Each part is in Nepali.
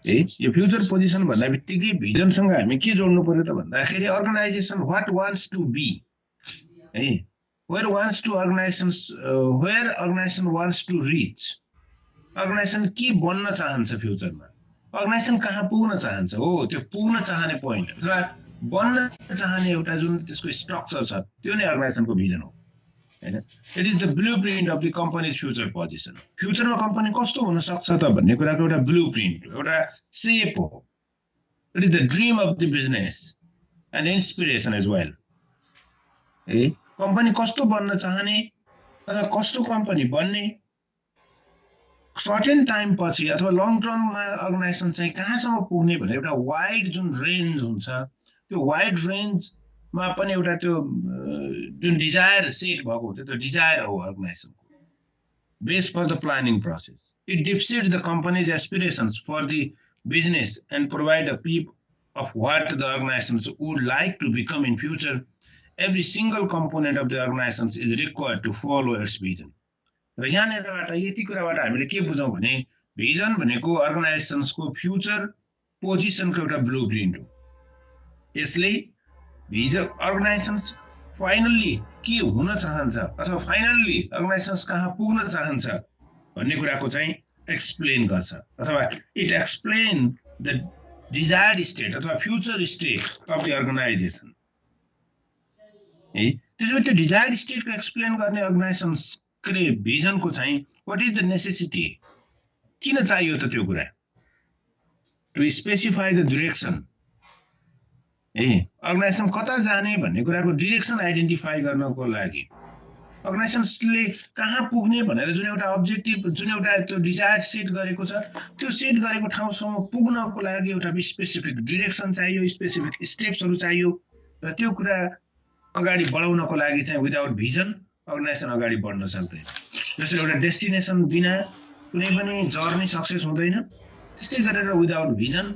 है यो फ्युचर पोजिसन भन्दा बित्तिकै भिजनसँग हामी के जोड्नु पर्यो त भन्दाखेरि organization what wants to be है where organization wants to reach organization के बन्न चाहन्छ फ्युचरमा अर्गनाइजेसन कहाँ पुग्न चाहन्छ हो त्यो पुग्न चाहने पोइन्ट अथवा बन्न चाहने एउटा जुन त्यसको स्ट्रक्चर छ त्यो नै अर्गनाइजेसनको भिजन हो हैन it is the blueprint of the companies future position फ्युचरमा कम्पनी कस्तो हुन सक्छ त भन्ने कुराको एउटा ब्लुप्रिन्ट एउटा सेप हो it is the dream of the business and inspiration as well है कम्पनी कस्तो बन्न चाहने अथवा कस्तो कम्पनी बन्ने सर्टेन टाइम पछि अथवा लङ टर्ममा अर्गनाइजेसन चाहिँ कहाँसम्म पुग्ने भनेर एउटा वाइड जुन रेन्ज हुन्छ त्यो वाइड रेन्जमा पनि एउटा त्यो जुन डिजायर सेट भएको हुन्छ त्यो डिजायर हो अर्गनाइजेसनको based for the planning process it depicts the company's aspirations for the business and provide a peep of what the organizations would like to become in future. Every single component of the organizations is required to follow its vision. र यहाँनिरबाट यति कुराबाट हामीले के बुझौँ भने भिजन भनेको अर्गनाइजेसन्सको फ्युचर पोजिसनको एउटा ब्लुप्रिन्ट हो यसले भिजन अर्गनाइजेसन्स फाइनल्ली के हुन चाहन्छ अथवा फाइनल्ली अर्गनाइजेसन्स कहाँ पुग्न चाहन्छ भन्ने कुराको चाहिँ एक्सप्लेन गर्छ अथवा it explain the desired state अथवा future state of the organisation है त्यसो त्यो डिजायर्ड स्टेटको एक्सप्लेन गर्ने अर्गनाइजेसन्सले भिजनको चाहिँ व्हाट इज द नेसेसिटी किन चाहियो त त्यो कुरा टु स्पेसिफाई द डाइरेक्सन है अर्गनाइजेसन कता जाने भन्ने कुराको डाइरेक्सन आइडेन्टिफाई गर्नको लागि अर्गनाइजेसनले कहाँ पुग्ने भनेर जुन एउटा अब्जेक्टिभ जुन एउटा त्यो डिजायर सेट गरेको छ त्यो सेट गरेको ठाउँसम्म पुग्नको लागि एउटा स्पेसिफिक डाइरेक्सन चाहियो स्पेसिफिक स्टेप्सहरू चाहियो र त्यो कुरा अगाडि बढाउनको लागि चाहिँ विदाउट भिजन अर्गनाइजेसन अगाडि बढ्न सक्दैन जसरी एउटा डेस्टिनेसन बिना कुनै पनि जर्नी सक्सेस हुँदैन त्यस्तै गरेर विदाउट भिजन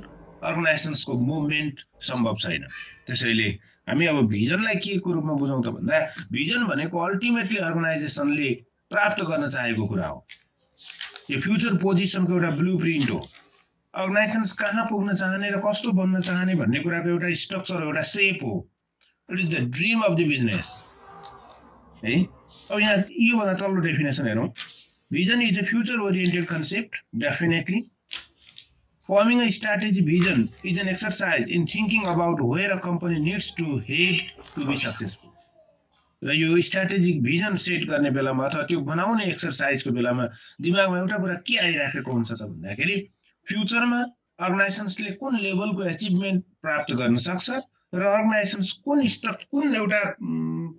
अर्गनाइजेसन्सको मुभमेन्ट सम्भव छैन त्यसैले हामी अब भिजनलाई के को रूपमा बुझौँ त भन्दा भिजन भनेको अल्टिमेटली अर्गनाइजेसनले प्राप्त गर्न चाहेको कुरा हो यो फ्युचर पोजिसनको एउटा ब्लुप्रिन्ट हो अर्गनाइजेसन्स कहाँ पुग्न चाहने र कस्तो बन्न चाहने भन्ने कुराको एउटा स्ट्रक्चर एउटा सेप हो it is the dream of the business है अब यहाँ योभन्दा तल्लो डेफिनेसन हेरौँ vision is a future oriented concept definitely Forming a strategy vision is an exercise in thinking about where a company needs to head to be successful. र यो स्ट्र्याटेजिक भिजन सेट गर्ने बेलामा अथवा त्यो बनाउने एक्सरसाइजको बेलामा दिमागमा एउटा कुरा के आइराखेको हुन्छ त भन्दाखेरि फ्युचरमा अर्गनाइजेसन्सले कुन लेभलको अचिभमेन्ट प्राप्त गर्न सक्छ र अर्गनाइजेसन्स कुन एउटा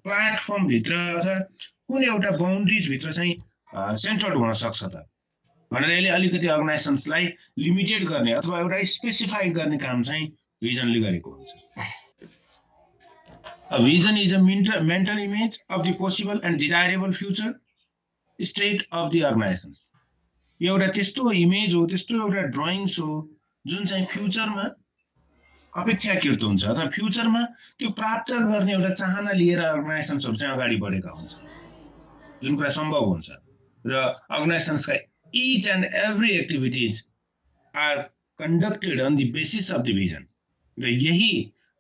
प्लेटफर्म भित्र अथवा कुन एउटा बाउन्ड्रिज भित्र चाहिँ सेन्टर्ड हुन सक्छ त भनेर यसले अलिकति अर्गनाइजेसन्सलाई लिमिटेड गर्ने अथवा एउटा स्पेसिफाइड गर्ने काम चाहिँ भिजनले गरेको हुन्छ A vision is a mental image of the possible and desirable future state of the organization. एउटा त्यस्तो इमेज हो त्यस्तो एउटा ड्राइङ्स हो जुन चाहिँ फ्युचरमा अपेक्षाकृत हुन्छ अथवा फ्युचरमा त्यो प्राप्त गर्ने एउटा चाहना लिएर अर्गनाइजेसन्सहरू चाहिँ अगाडि बढेका हुन्छ जुन कुरा सम्भव हुन्छ र अर्गनाइजेसन्सका each and every activities are conducted on the basis of the vision. र यही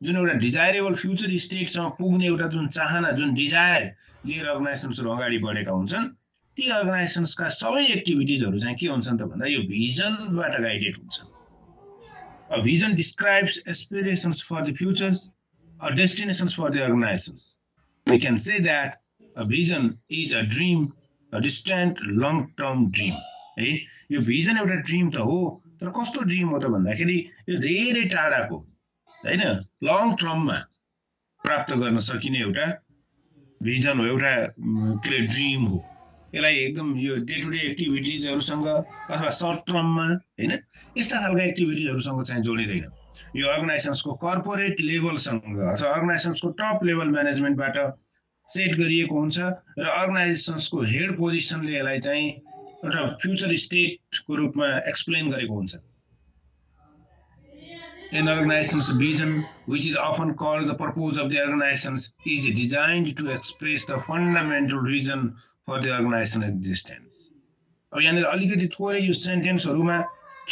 जुन एउटा डिजायरेबल फ्युचर स्टेटसम्म पुग्ने एउटा जुन चाहना जुन डिजायर लिएर अर्गनाइजेसन्सहरू अगाडि बढेका हुन्छन् ती अर्गनाइजेसन्सका सबै एक्टिभिटिजहरू चाहिँ के हुन्छन् त भन्दा यो भिजनबाट गाइडेड हुन्छन् A vision describes aspirations for the futures or destinations for the organizations. We can say that a vision is a dream, a distant long-term dream. है यो भिजन एउटा ड्रीम त हो तर कस्तो ड्रीम हो त भन्दाखेरि यो धेरै टाढाको हैन लङ टर्ममा प्राप्त गर्न सकिने एउटा भिजन हो एउटा ड्रीम हो यसलाई एकदम यो डे टु डे एक्टिभिटिजहरुसँग अथवा सर्ट टर्ममा हैन यस्ता खालका एक्टिभिटिजहरुसँग चाहिँ जोडिदैन यो अर्गनाइजेसन्सको कर्पोरेट लेभलसँग अथवा अर्गनाइजेसन्सको टप लेभल म्यानेजमेन्टबाट सेट गरिएको हुन्छ र अर्गनाइजेसन्सको हेड पोजिसनले यसलाई चाहिँ एउटा फ्युचर स्टेटको रूपमा एक्सप्लेन गरेको हुन्छ An organization's vision, which is often called the purpose of the organizations, is designed to express the fundamental reason for the organization's existence. अब यहाँनिर अलिकति थोरै यो सेन्टेन्सहरुमा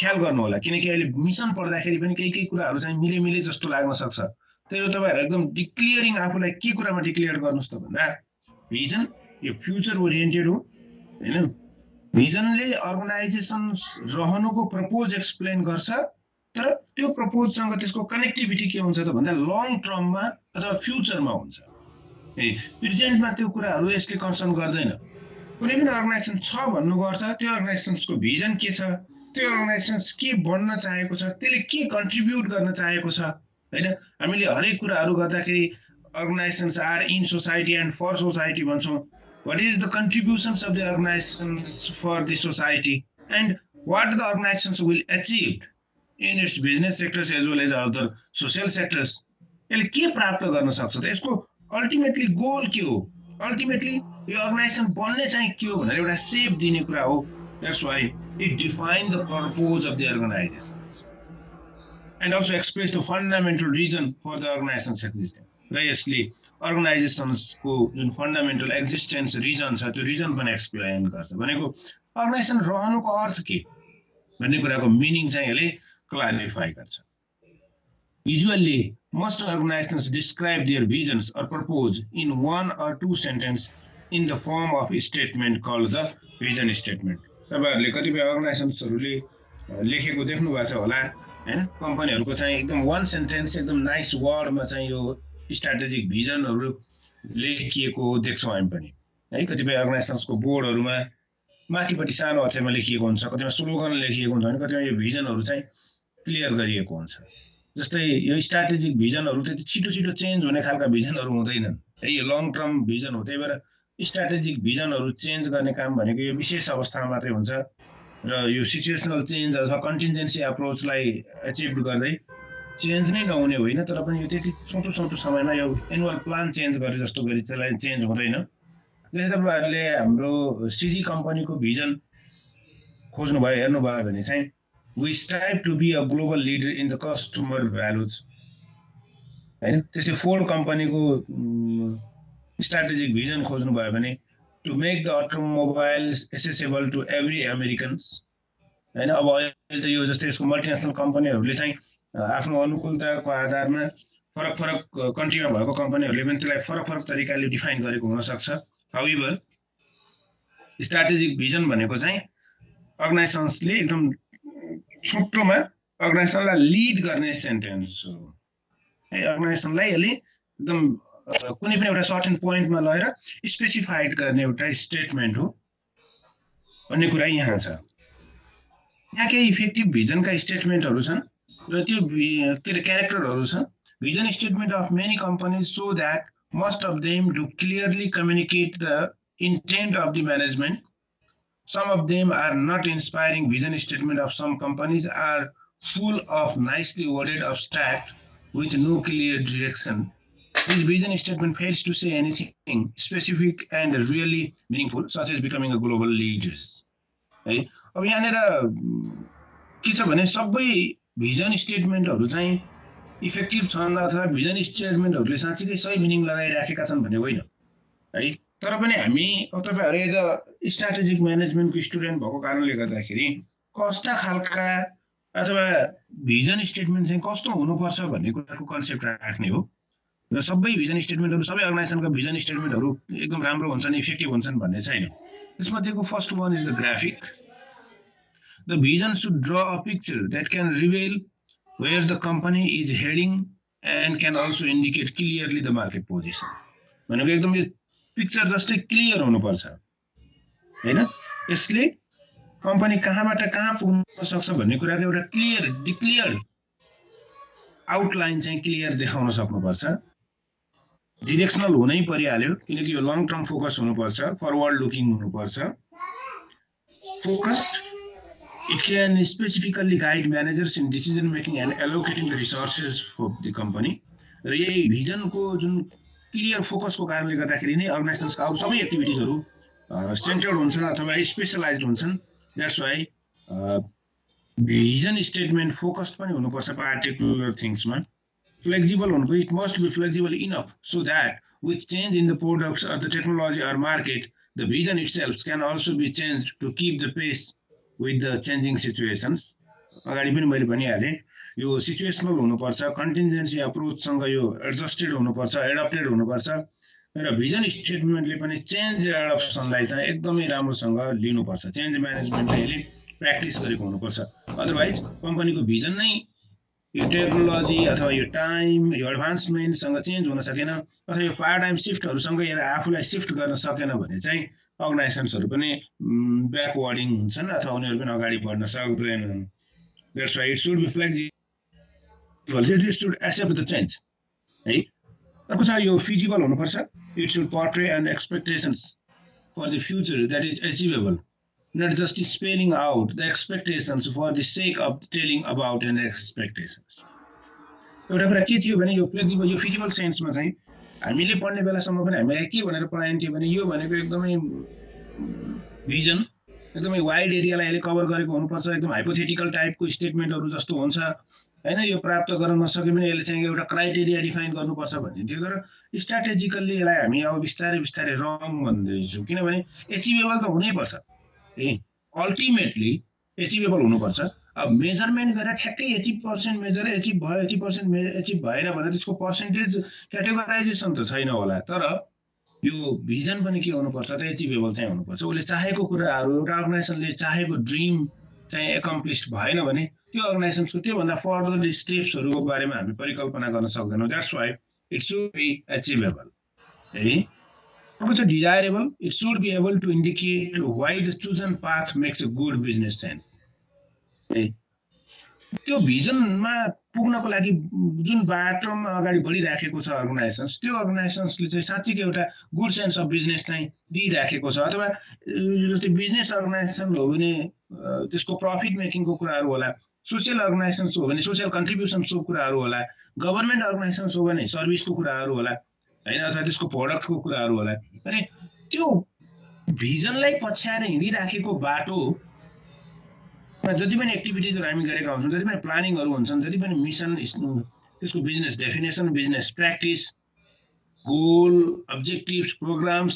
ख्याल गर्नु होला, किनकि अहिले मिसन पढ्दाखेरि पनि केही कुराहरू चाहिँ मिले जस्तो लाग्न सक्छ। त्यही भएर तपाईँहरू एकदम डिक्लियरिङ आफूलाई के कुरामा डिक्लियर गर्नुहोस् त भन्दा भिजन यो फ्युचर ओरिएन्टेड हो हैन। भिजनले अर्गनाइजेसन रहनुको प्रपोज एक्सप्लेन गर्छ, तर त्यो प्रपोजसँग त्यसको कनेक्टिभिटी के हुन्छ त भन्दा लङ टर्ममा अथवा फ्युचरमा हुन्छ। प्रेजेन्टमा त्यो कुराहरू यसले कन्सर्न गर्दैन। कुनै पनि अर्गनाइजेसन छ भन्नु गर्छ, त्यो अर्गनाइजेसनको भिजन के छ, त्यो अर्गनाइजेसन के बन्न चाहेको छ, त्यसले के कन्ट्रिब्युट गर्न चाहेको छ हैन। हामीले हरेक कुराहरू गर्दाखेरि organisations are in society and for society भन्छौँ। What is the contributions of the organizations for the society and what the organizations will achieve in its business sectors as well as other social sectors? यसले के प्राप्त गर्न सक्छ त, यसको अल्टिमेटली गोल के हो, अल्टिमेटली यो अर्गनाइजेसन बन्ने चाहिँ के हो भनेर एउटा सेप दिने कुरा हो। That's why it defines the purpose of the organizations and also express the fundamental reason for the organization's existence. र यसले अर्गनाइजेसन्सको जुन फन्डामेन्टल एक्जिस्टेन्स रिजन छ त्यो रिजन पनि एक्सप्लेन गर्छ। भनेको अर्गनाइजेसन रहनुको अर्थ के भन्ने कुराको मिनिङ चाहिँ यसले क्लारिफाई गर्छ। Usually most organizations describe their visions or purpose in 1 or 2 sentences in the form of a statement called the vision statement. तपाईहरुले कतिपय अर्गनाइजेसन्सहरुले लेखेको देख्नु भएको छ होला हैन, कम्पनीहरुको चाहिँ एकदम 1 सेन्टेन्स एकदम नाइस वर्डमा चाहिँ यो स्ट्र्याटेजिक भिजनहरु लेखिएको देख्छौं हामी पनि है। कतिपय अर्गनाइजेसन्सको बोर्डहरुमा माथिपट्टि सानो अक्षरमा लेखिएको हुन्छ, कतिमा स्लोगन लेखिएको हुन्छ, कतिमा यो भिजनहरु चाहिँ क्लियर गरिएको हुन्छ। जस्तै यो स्ट्र्याटेजिक भिजनहरु त्यति छिटो चेन्ज हुने खालका भिजनहरु हुँदैनन् है, यो लङ टर्म भिजन हो। त्यही भएर स्ट्र्याटेजिक भिजनहरु चेन्ज गर्ने काम भनेको यो विशेष अवस्थामा मात्रै हुन्छ र यो सिचुएसनल चेन्ज अथवा कन्टिन्जेन्सी अप्रोचलाई अचिभ गर्दै चेन्ज नै नहुने होइन, तर पनि यो त्यति छोटो समयमा यो एनुअल प्लान चेन्ज गरे जस्तो गरी त्यसलाई चेन्ज हुँदैन। त्यसै तपाईहरुले हाम्रो सिजी कम्पनीको भिजन खोज्नु भयो हेर्नु भयो भने चाहिँ we strive to be a global leader in the customer values हैन। त्यसै फोर्ड कम्पनीको स्ट्र्याटेजिक भिजन खोज्नु भयो भने to make the automobiles accessible to every Americans हैन। अब अहिले त यो जस्तै यसको मल्टिनेसनल कम्पनीहरुले चाहिँ आफ्नो अनुकूलताको आधारमा फरक कन्ट्रीमा भएको कम्पनीहरुले पनि त्यसलाई फरक तरिकाले डिफाइन गरेको हुन सक्छ। हाउएभर स्ट्र्याटेजिक भिजन भनेको चाहिँ अर्गनाइजेसन्सले एकदम छोटोमा अर्गनाइजेसनलाई लिड गर्ने सेन्टेन्स हो है। अर्गनाइजेसनलाई यसले एकदम कुनै पनि एउटा सर्टेन पोइन्टमा लगेर स्पेसिफाइड गर्ने एउटा स्टेटमेन्ट हो भन्ने कुरा यहाँ छ। यहाँ केही इफेक्टिभ भिजनका स्टेटमेन्टहरु छन् र त्यो क्यारेक्टरहरु छन्। Vision statement of many companies so that most of them do clearly communicate the intent of the management. Some of them are not inspiring. Vision statement of some companies are full of nicely worded abstract with no clear direction. This vision statement fails to say anything specific and really meaningful, such as becoming a global leaders. है अब यहाँनेर के छ भने सबै भिजन स्टेटमेन्टहरु चाहिँ इफेक्टिभ छन् अथवा भिजन स्टेटमेन्टहरुले साच्चै सही मिनिङ लगाइराखेका छन् भन्ने होइन है। तर पनि हामी तपाईहरु एज अ स्ट्र्याटेजिक म्यानेजमेन्टको स्टुडेन्ट भएको कारणले गर्दाखेरि कस्ता खालका अथवा भिजन स्टेटमेन्ट चाहिँ कस्तो हुनुपर्छ भन्ने कुराको कन्सेप्ट राख्ने हो। र सबै भिजन स्टेटमेन्टहरु सबै अर्गनाइजेसनका भिजन स्टेटमेन्टहरु एकदम राम्रो हुन्छन्, इफेक्टिभ हुन्छन् भन्ने छैन। त्यसमध्येको first one is the graphic. The vision should draw a picture that can reveal where the company is heading and can also indicate clearly the market position. भनेको एकदम यो पिक्चर जस्तै क्लियर हुनुपर्छ हैन। यसले कम्पनी कहाँबाट कहाँ पुग्न सक्छ भन्ने कुराको एउटा क्लियर डिक्लियर आउटलाइन चाहिँ क्लियर देखाउन सक्नुपर्छ। डिरेक्सनल हुनै परिहाल्यो किनकि यो लङ टर्म फोकस हुनुपर्छ, फरवर्ड लुकिङ हुनुपर्छ। Focused it can specifically guide managers in decision making and allocating the resources for the company. र यही भिजनको जुन क्लियर फोकसको कारणले गर्दाखेरि नै अर्गनाइजेसन्सका अरु सबै एक्टिभिटिजहरु सेन्टर्ड हुन्छन् अथवा स्पेशलाइज्ड हुन्छन्। That's why vision statement focused पनि हुनुपर्छ पार्टिकुलर थिंग्समा। फ्लेक्सिबल हुनुको it must be flexible enough so that with change in the products or the technology or market the vision itself can also be changed to keep the pace with the changing situations. अगाडि पनि मैले भनिहालेँ यो सिचुएसनल हुनुपर्छ, कन्टिन्जेन्सी अप्रोचसँग यो एडजस्टेड हुनुपर्छ, एडप्टेड हुनुपर्छ र भिजन स्टेटमेन्टले पनि चेन्ज एडप्सनलाई चाहिँ एकदमै राम्रोसँग लिनुपर्छ। चेन्ज म्यानेजमेन्टले यसले प्र्याक्टिस गरेको हुनुपर्छ। अदरवाइज कम्पनीको भिजन नै यो टेक्नोलोजी अथवा यो टाइम यो एडभान्समेन्टसँग चेन्ज हुन सकेन अथवा यो पाराडाइम सिफ्टहरूसँग यसलाई आफूलाई सिफ्ट गर्न सकेन भने चाहिँ अर्गनाइजेसन्सहरू पनि ब्याकवर्डिङ हुन्छन् अथवा उनीहरू पनि अगाडि बढ्न सक्दैनन्। That's why it should be flexible. It should accept the change. है अर्को छ यो फिजिबल हुनुपर्छ। It should portray an expectations for the future that is achievable, not just spelling out the expectations for the sake of telling about an expectations. एउटा कुरा के थियो भने यो फ्लेक्सिबल यो फिजिबल सेन्समा चाहिँ हामीले पढ्ने बेलासम्म पनि हामीलाई के भनेर पढाइन्थ्यो भने यो भनेको एकदमै भिजन एकदमै वाइड एरियालाई यसले कभर गरेको हुनुपर्छ, एकदम हाइपोथेटिकल टाइपको स्टेटमेन्टहरू जस्तो हुन्छ हैन, यो प्राप्त गर्न नसके पनि यसले चाहिँ एउटा क्राइटेरिया डिफाइन गर्नुपर्छ भन्ने थियो। तर स्ट्र्याटेजिकल्ली यसलाई हामी अब बिस्तारै बिस्तारै रङ भन्दैछौँ, किनभने एचिभेबल त हुनैपर्छ है, अल्टिमेटली एचिभेबल हुनुपर्छ। अब मेजरमेन्ट गरेर ठ्याक्कै 80% मेजर एचिभ भयो 80% एचिभ भएन भने त्यसको पर्सेन्टेज क्याटेगोराइजेसन त छैन होला, तर यो भिजन पनि के हुनुपर्छ त एचिभेबल चाहिँ हुनुपर्छ। उसले चाहेको कुराहरू एउटा अर्गनाइजेसनले चाहेको ड्रिम चाहिँ एकम्प्लिस्ड भएन भने त्यो अर्गनाइजेसनको त्योभन्दा फर्दर स्टेप्सहरूको बारेमा हामी परिकल्पना गर्न सक्दैनौँ। That's why it should be achievable है। अर्को छ desirable. It should be able to indicate why the chosen path makes a good business sense है। त्यो भिजनमा पुग्नको लागि जुन बाटोमा अगाडि बढिराखेको छ अर्गनाइजेसन्स, त्यो अर्गनाइजेसन्सले चाहिँ साँच्चीकै एउटा गुड सेन्स अफ बिजनेस चाहिँ दिइराखेको छ, अथवा जस्तै बिजनेस अर्गनाइजेसन हो भने त्यसको प्रफिट मेकिङको कुराहरू होला, सोसियल अर्गनाइजेसन्स हो भने सोसियल कन्ट्रिब्युसन्सको कुराहरू होला, गभर्मेन्ट अर्गनाइजेसन्स हो भने सर्भिसको कुराहरू होला हैन, अथवा त्यसको प्रोडक्टको कुराहरू होला। अनि त्यो भिजनलाई पछ्याएर हिँडिराखेको बाटो जति पनि एक्टिभिटिजहरू हामी गरेका हुन्छौँ, जति पनि प्लानिङहरू हुन्छन्, जति पनि मिसन त्यसको business definition, business practice, goal, objectives, programmes,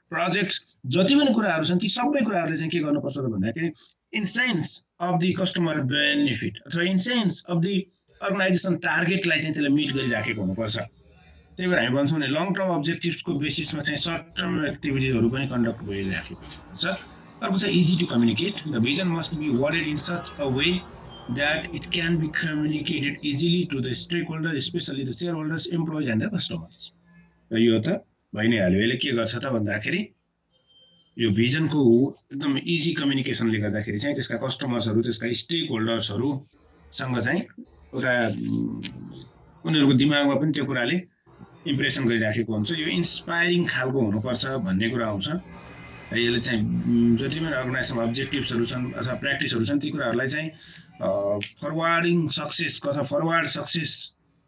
projects, जति पनि कुराहरू छन् ती सबै कुराहरूले चाहिँ के गर्नुपर्छ त भन्दाखेरि in sense of the customer benefit अथवा in sense of the organization टार्गेटलाई चाहिँ त्यसले मिट गरिराखेको हुनुपर्छ। त्यही भएर हामी भन्छौँ भने लङ टर्म अब्जेक्टिभ्सको बेसिसमा चाहिँ सर्ट टर्म एक्टिभिटिजहरू पनि कन्डक्ट गरिराखेको हुन्छ। अर्को छ easy to communicate. The vision must be worded in such a way that it can be communicated easily to the stakeholders, especially the shareholders, employees and the customers. र यो त भइ नै हाल्यो। यसले के गर्छ त भन्दाखेरि यो भिजनको एकदम इजी कम्युनिकेसनले गर्दाखेरि चाहिँ त्यसका कस्टमर्सहरू, त्यसका स्टेक होल्डर्सहरूसँग चाहिँ एउटा उनीहरूको दिमागमा पनि त्यो कुराले इम्प्रेसन गरिराखेको हुन्छ। यो इन्स्पायरिङ खालको हुनुपर्छ भन्ने कुरा आउँछ। यसले चाहिँ जति पनि अर्गनाइजेसन अब्जेक्टिभ्सहरू छन् अथवा प्र्याक्टिसहरू छन् ती कुराहरूलाई चाहिँ फरवार्डिङ सक्सेस अथवा फरवार्ड सक्सेस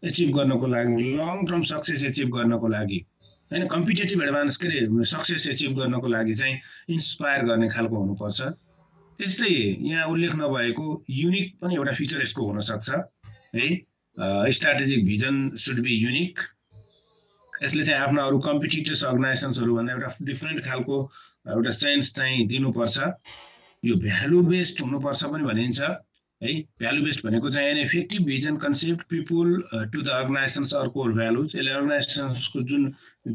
एचिभ गर्नको लागि, लङ टर्म सक्सेस एचिभ गर्नको लागि हैन, कम्पिटेटिभ एडभान्स के अरे सक्सेस एचिभ गर्नको लागि चाहिँ इन्स्पायर गर्ने खालको हुनुपर्छ। त्यस्तै यहाँ उल्लेख नभएको युनिक पनि एउटा फिचर यसको हुन सक्छ है। Strategic vision should be unique. यसले चाहिँ आफ्ना अरू कम्पिटिटर्स अर्गनाइजेसन्सहरू भन्दा एउटा डिफ्रेन्ट खालको एउटा सेन्स चाहिँ दिनुपर्छ। यो भ्यालु बेस्ड हुनुपर्छ पनि भनिन्छ है। भ्यालु बेस्ड भनेको चाहिँ an effective vision concept people to the organisations are core values. यसले अर्गनाइजेसन्सको जुन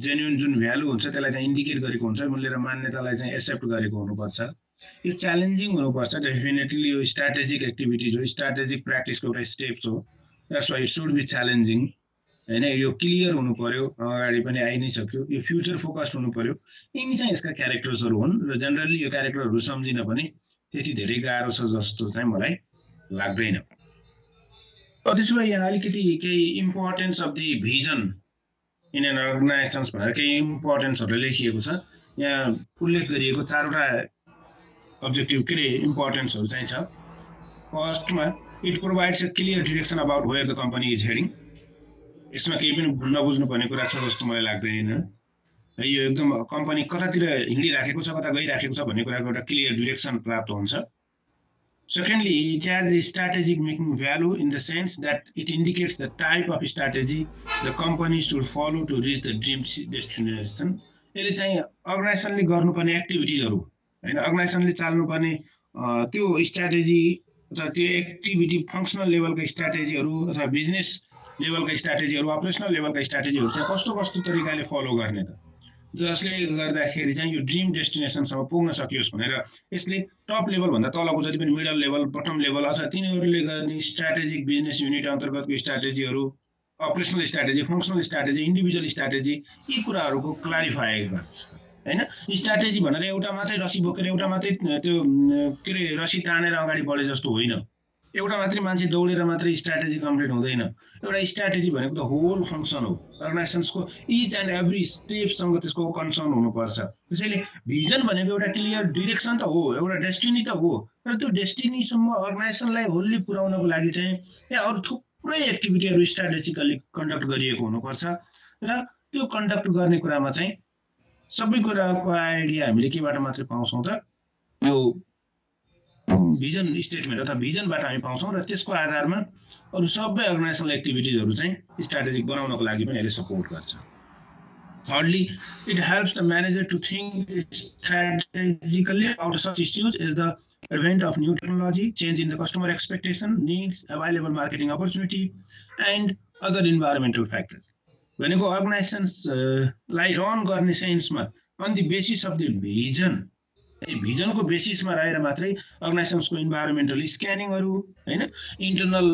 जेन्युन जुन भ्यालु हुन्छ त्यसलाई चाहिँ इन्डिकेट गरेको हुन्छ, मूल्य र मान्यतालाई चाहिँ एक्सेप्ट गरेको हुनुपर्छ। यो च्यालेन्जिङ हुनुपर्छ डेफिनेटली। यो स्ट्र्याटेजिक एक्टिभिटिज हो, स्ट्र्याटेजिक प्र्याक्टिसको एउटा स्टेप्स हो। That's why it should be challenging हैन। यो क्लियर हुनु पर्यो, अगाडि पनि आइ नै सक्यो। यो फ्युचर फोकस्ड हुनु पर्यो। यिनी चाहिँ यसका क्यारेक्टर्सहरू हुन् र जनरली यो क्यारेक्टरहरू सम्झिन पनि त्यति धेरै गाह्रो छ जस्तो चाहिँ मलाई लाग्दैन। त्यसो भए यहाँ अलिकति केही importance of the vision in an organisations भनेर केही इम्पोर्टेन्सहरू लेखिएको छ। यहाँ उल्लेख गरिएको चारवटा अब्जेक्टिभ के अरे इम्पोर्टेन्सहरू चाहिँ छ। फर्स्टमा it provides a clear direction about where the company is heading. यसमा केही पनि नबुझ्नु पर्ने कुरा छ जस्तो मलाई लाग्दैन है। यो एकदम कम्पनी कतातिर हिँडिराखेको छ, कता गइराखेको छ भन्ने कुराको एउटा क्लियर डिरेक्सन प्राप्त हुन्छ। Secondly it has strategic making value in the sense that it indicates the type of strategy the company should follow to reach the dream destination. यसले चाहिँ अर्गनाइजेसनले गर्नुपर्ने एक्टिभिटिजहरू हैन, अर्गनाइजेसनले चाल्नुपर्ने त्यो स्ट्र्याटेजी अथवा त्यो एक्टिभिटी फङ्सनल लेभलका स्ट्राटेजीहरू अथवा बिजनेस लेभलका स्ट्राटेजीहरू अपरेसनल लेभलका स्ट्राटेजीहरू चाहिँ कस्तो कस्तो तरिकाले फलो गर्ने त जसले गर्दाखेरि चाहिँ यो ड्रिम डेस्टिनेसनसम्म पुग्न सकियोस् भनेर यसले टप लेभलभन्दा तलको जति पनि मिडल लेभल बटम लेभल अथवा तिनीहरूले गर्ने स्ट्राटेजिक बिजनेस युनिट अन्तर्गतको स्ट्राटेजीहरू operational strategy functional strategy individual strategy यी कुराहरूको क्लारिफाई गर्छ हैन स्ट्राटेजी भनेर एउटा मात्रै रसी बोकेर एउटा मात्रै त्यो के रे रसी तानेर अगाडि बढे जस्तो होइन एउटा मात्रै मान्छे दौडेर मात्रै स्ट्राटेजी कम्प्लिट हुँदैन एउटा स्ट्राटेजी भनेको त होल फङ्सन हो अर्गनाइजेसनको इच एन्ड एभ्री स्टेपसँग त्यसको कन्सर्न हुनुपर्छ त्यसैले भिजन भनेको एउटा क्लियर डिरेक्सन त हो एउटा डेस्टिनी त हो तर त्यो डेस्टिनीसम्म अर्गनाइजेसनलाई होल्ली पुर्याउनको लागि चाहिँ यहाँ अरू थुप्रै एक्टिभिटीहरू स्ट्राटेजिकली कन्डक्ट गरिएको हुनुपर्छ र त्यो कन्डक्ट गर्ने कुरामा चाहिँ सबै कुराको आइडिया हामीले केबाट मात्रै पाउँछौँ त यो भिजन स्टेटमेन्ट अथवा भिजनबाट हामी पाउँछौँ र त्यसको आधारमा अरू सबै अर्गनाइजेसनल एक्टिभिटिजहरू चाहिँ स्ट्राटेजिक बनाउनको लागि पनि यसले सपोर्ट गर्छ thirdly it helps the manager to think strategically about such issues is the advent of new technology, change in the customer expectation, needs, available marketing opportunity, and other environmental factors. भनेको अर्गनाइजेसन्सलाई रन गर्ने सेन्समा on the basis of the vision भिजनको बेसिसमा रहेर मात्रै अर्गनाइजेसन्सको इन्भाइरोमेन्टल स्क्यानिङहरू हैन इन्टरनल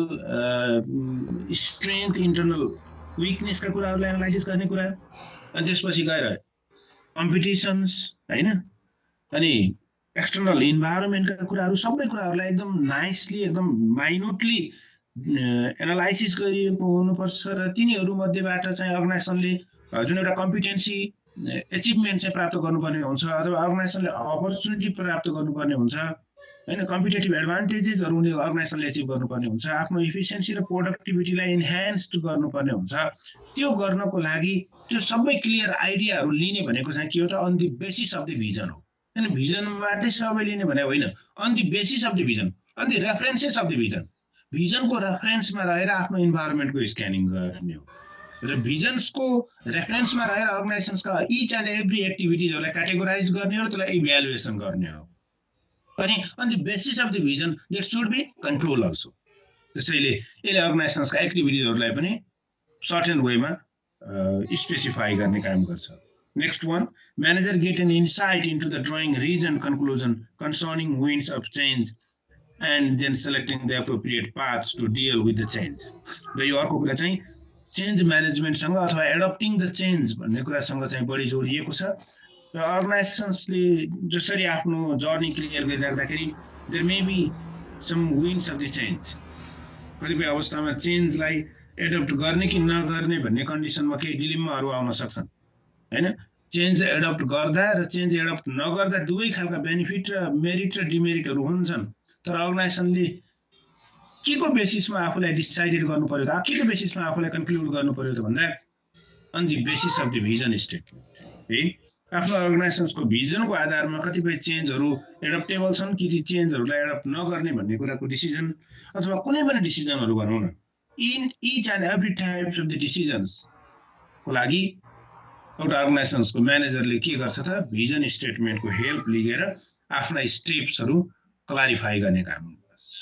स्ट्रेन्थ इन्टरनल विकनेसका कुराहरूलाई एनालाइसिस गर्ने कुरा अनि त्यसपछि गएर कम्पिटिसन्स हैन अनि एक्सटर्नल इन्भाइरोमेन्टका कुराहरू सबै कुराहरूलाई एकदम नाइसली एकदम माइन्युटली एनालाइसिस गरिएको हुनुपर्छ र तिनीहरू मध्येबाट चाहिँ अर्गनाइजेसनले जुन एउटा कम्पिटेन्सी एचिभमेन्ट चाहिँ प्राप्त गर्नुपर्ने हुन्छ अथवा अर्गनाइजेसनले अपर्च्युनिटी प्राप्त गर्नुपर्ने हुन्छ हैन कम्पिटेटिभ एडभान्टेजेसहरू उनी अर्गनाइजेसनले एचिभ गर्नुपर्ने हुन्छ आफ्नो इफिसियन्सी र प्रोडक्टिभिटीलाई इन्हान्स्ड गर्नुपर्ने हुन्छ त्यो गर्नको लागि त्यो सबै क्लियर आइडियाहरू लिने भनेको चाहिँ के हो त on the basis of the vision हो हैन भिजनबाटै सबै लिने भने होइन on the basis of the vision on the references of the vision भिजनको रेफरेन्समा रहेर आफ्नो इन्भाइरोमेन्टको स्क्यानिङ गर्ने हो र भिजन्सको रेफरेन्समा रहेर अर्गनाइजेसन्सका इच एन्ड एभ्री एक्टिभिटिजहरूलाई क्याटेगोराइज गर्ने हो र त्यसलाई इभ्यालुएसन गर्ने हो अनि on the basis of the vision that should be control also त्यसैले यसले अर्गनाइजेसन्सका एक्टिभिटिजहरूलाई पनि सर्टेन वेमा स्पेसिफाई गर्ने काम गर्छ next one manager get an insight into the drawing reason conclusion concerning winds of change and then selecting the appropriate paths to deal with the change. र यो अर्को कुरा चाहिँ चेन्ज म्यानेजमेन्टसँग अथवा एडप्टिङ द चेन्ज भन्ने कुरासँग चाहिँ बढी जोडिएको छ र अर्गनाइजेसन्सले जसरी आफ्नो जर्नी क्लियर गरिराख्दाखेरि there may be some winds of the change कतिपय अवस्थामा चेन्जलाई एडप्ट गर्ने कि नगर्ने भन्ने कन्डिसनमा केही डिलेमाहरू आउन सक्छन् हैन चेन्ज एडप्ट गर्दा र चेन्ज एडप्ट नगर्दा दुवै खालका बेनिफिट र मेरिट र डिमेरिटहरू हुन्छन् तर अर्गनाइजेसनले के को बेसिसमा आफूलाई डिसाइडेड गर्नु पर्यो त के को बेसिसमा आफूलाई कन्क्लुड गर्नु पर्यो त भन्दा on the basis of the vision statement है आफ्नो अर्गनाइजेसनको भिजनको आधारमा कतिपय चेन्जहरू एडप्टेबल छन् कि ती चेन्जहरूलाई एडप्ट नगर्ने भन्ने कुराको डिसिजन अथवा कुनै पनि डिसिजनहरू भनौँ न in each and every types of the decisions को लागि एउटा अर्गनाइजेसनको म्यानेजरले के गर्छ त भिजन स्टेटमेन्टको हेल्प लिएर आफ्ना स्टेप्सहरू क्लारिफाई गर्ने काम गर्छ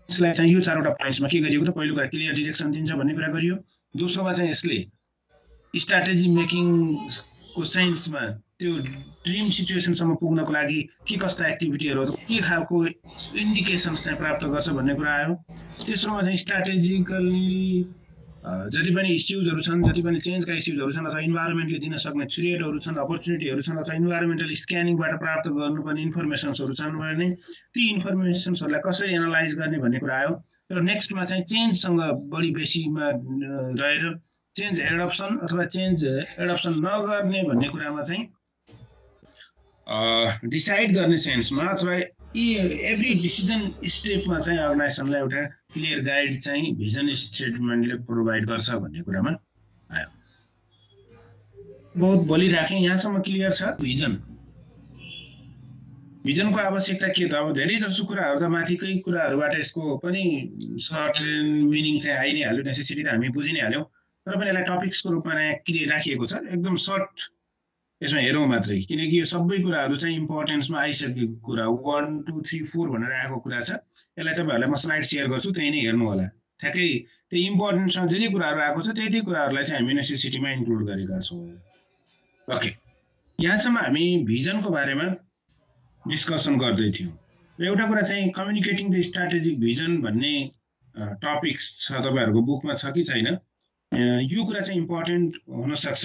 यसलाई चाहिँ यो चारवटा पोइन्ट्समा के गरिएको त पहिलो कुरा क्लियर डिरेक्सन दिन्छ भन्ने कुरा गरियो दोस्रोमा चाहिँ यसले स्ट्राटेजी मेकिङको सेन्समा त्यो ड्रिम सिचुएसनसम्म पुग्नको लागि के कस्ता एक्टिभिटीहरू के खालको इन्डिकेसन्स चाहिँ प्राप्त गर्छ भन्ने कुरा आयो तेस्रोमा चाहिँ स्ट्राटेजिकली जति पनि इस्युजहरू छन् जति पनि चेन्जका इस्युजहरू छन् अथवा इन्भाइरोमेन्टले दिन सक्ने थ्रेटहरू छन् अपर्च्युनिटीहरू छन् अथवा इन्भाइरोमेन्टल स्क्यानिङबाट प्राप्त गर्नुपर्ने इन्फर्मेसन्सहरू छन् भने ती इन्फर्मेसन्सहरूलाई कसरी एनालाइज गर्ने भन्ने कुरा आयो र नेक्स्टमा चाहिँ चेन्जसँग बढी बेसीमा रहेर चेन्ज एडप्सन अथवा चेन्ज एडप्सन नगर्ने भन्ने कुरामा चाहिँ डिसाइड गर्ने सेन्समा अथवा एभ्री डिसिजन स्टेपमा चाहिँ अर्गनाइजेसनलाई एउटा क्लियर गाइड चाहिँ भिजन स्टेटमेन्टले प्रोभाइड गर्छ भन्ने कुरामा आयो बहुत बोलिराखेँ यहाँसम्म क्लियर छ भिजनको आवश्यकता के त अब धेरै जसो कुराहरू त माथिकै कुराहरूबाट यसको पनि सर्ट मिनिङ चाहिँ आइ नै हाल्यो नेसेसिटी त हामी बुझि नै हाल्यौँ तर पनि यसलाई टपिक्सको रूपमा राखिएको छ एकदम सर्ट यसमा हेरौँ मात्रै, किनकि यो सबै कुराहरू चाहिँ इम्पोर्टेन्समा आइसकेको कुरा 1 2 3 4 भनेर आएको कुरा छ। यसलाई तपाईँहरूलाई म स्लाइड सेयर गर्छु, त्यही नै हेर्नु होला। ठ्याक्कै त्यही इम्पोर्टेन्समा जे जे कुराहरू आएको छ त्यही कुराहरूलाई चाहिँ हामी नेसेसिटीमा इन्क्लुड गरेका छौँ। ओके, यहाँसम्म हामी भिजनको बारेमा डिस्कसन गर्दै थियौँ। एउटा कुरा चाहिँ कम्युनिकेटिङ द स्ट्राटेजिक भिजन भन्ने टपिक्स छ, तपाईँहरूको बुकमा छ कि छैन, यो कुरा चाहिँ इम्पोर्टेन्ट हुनसक्छ।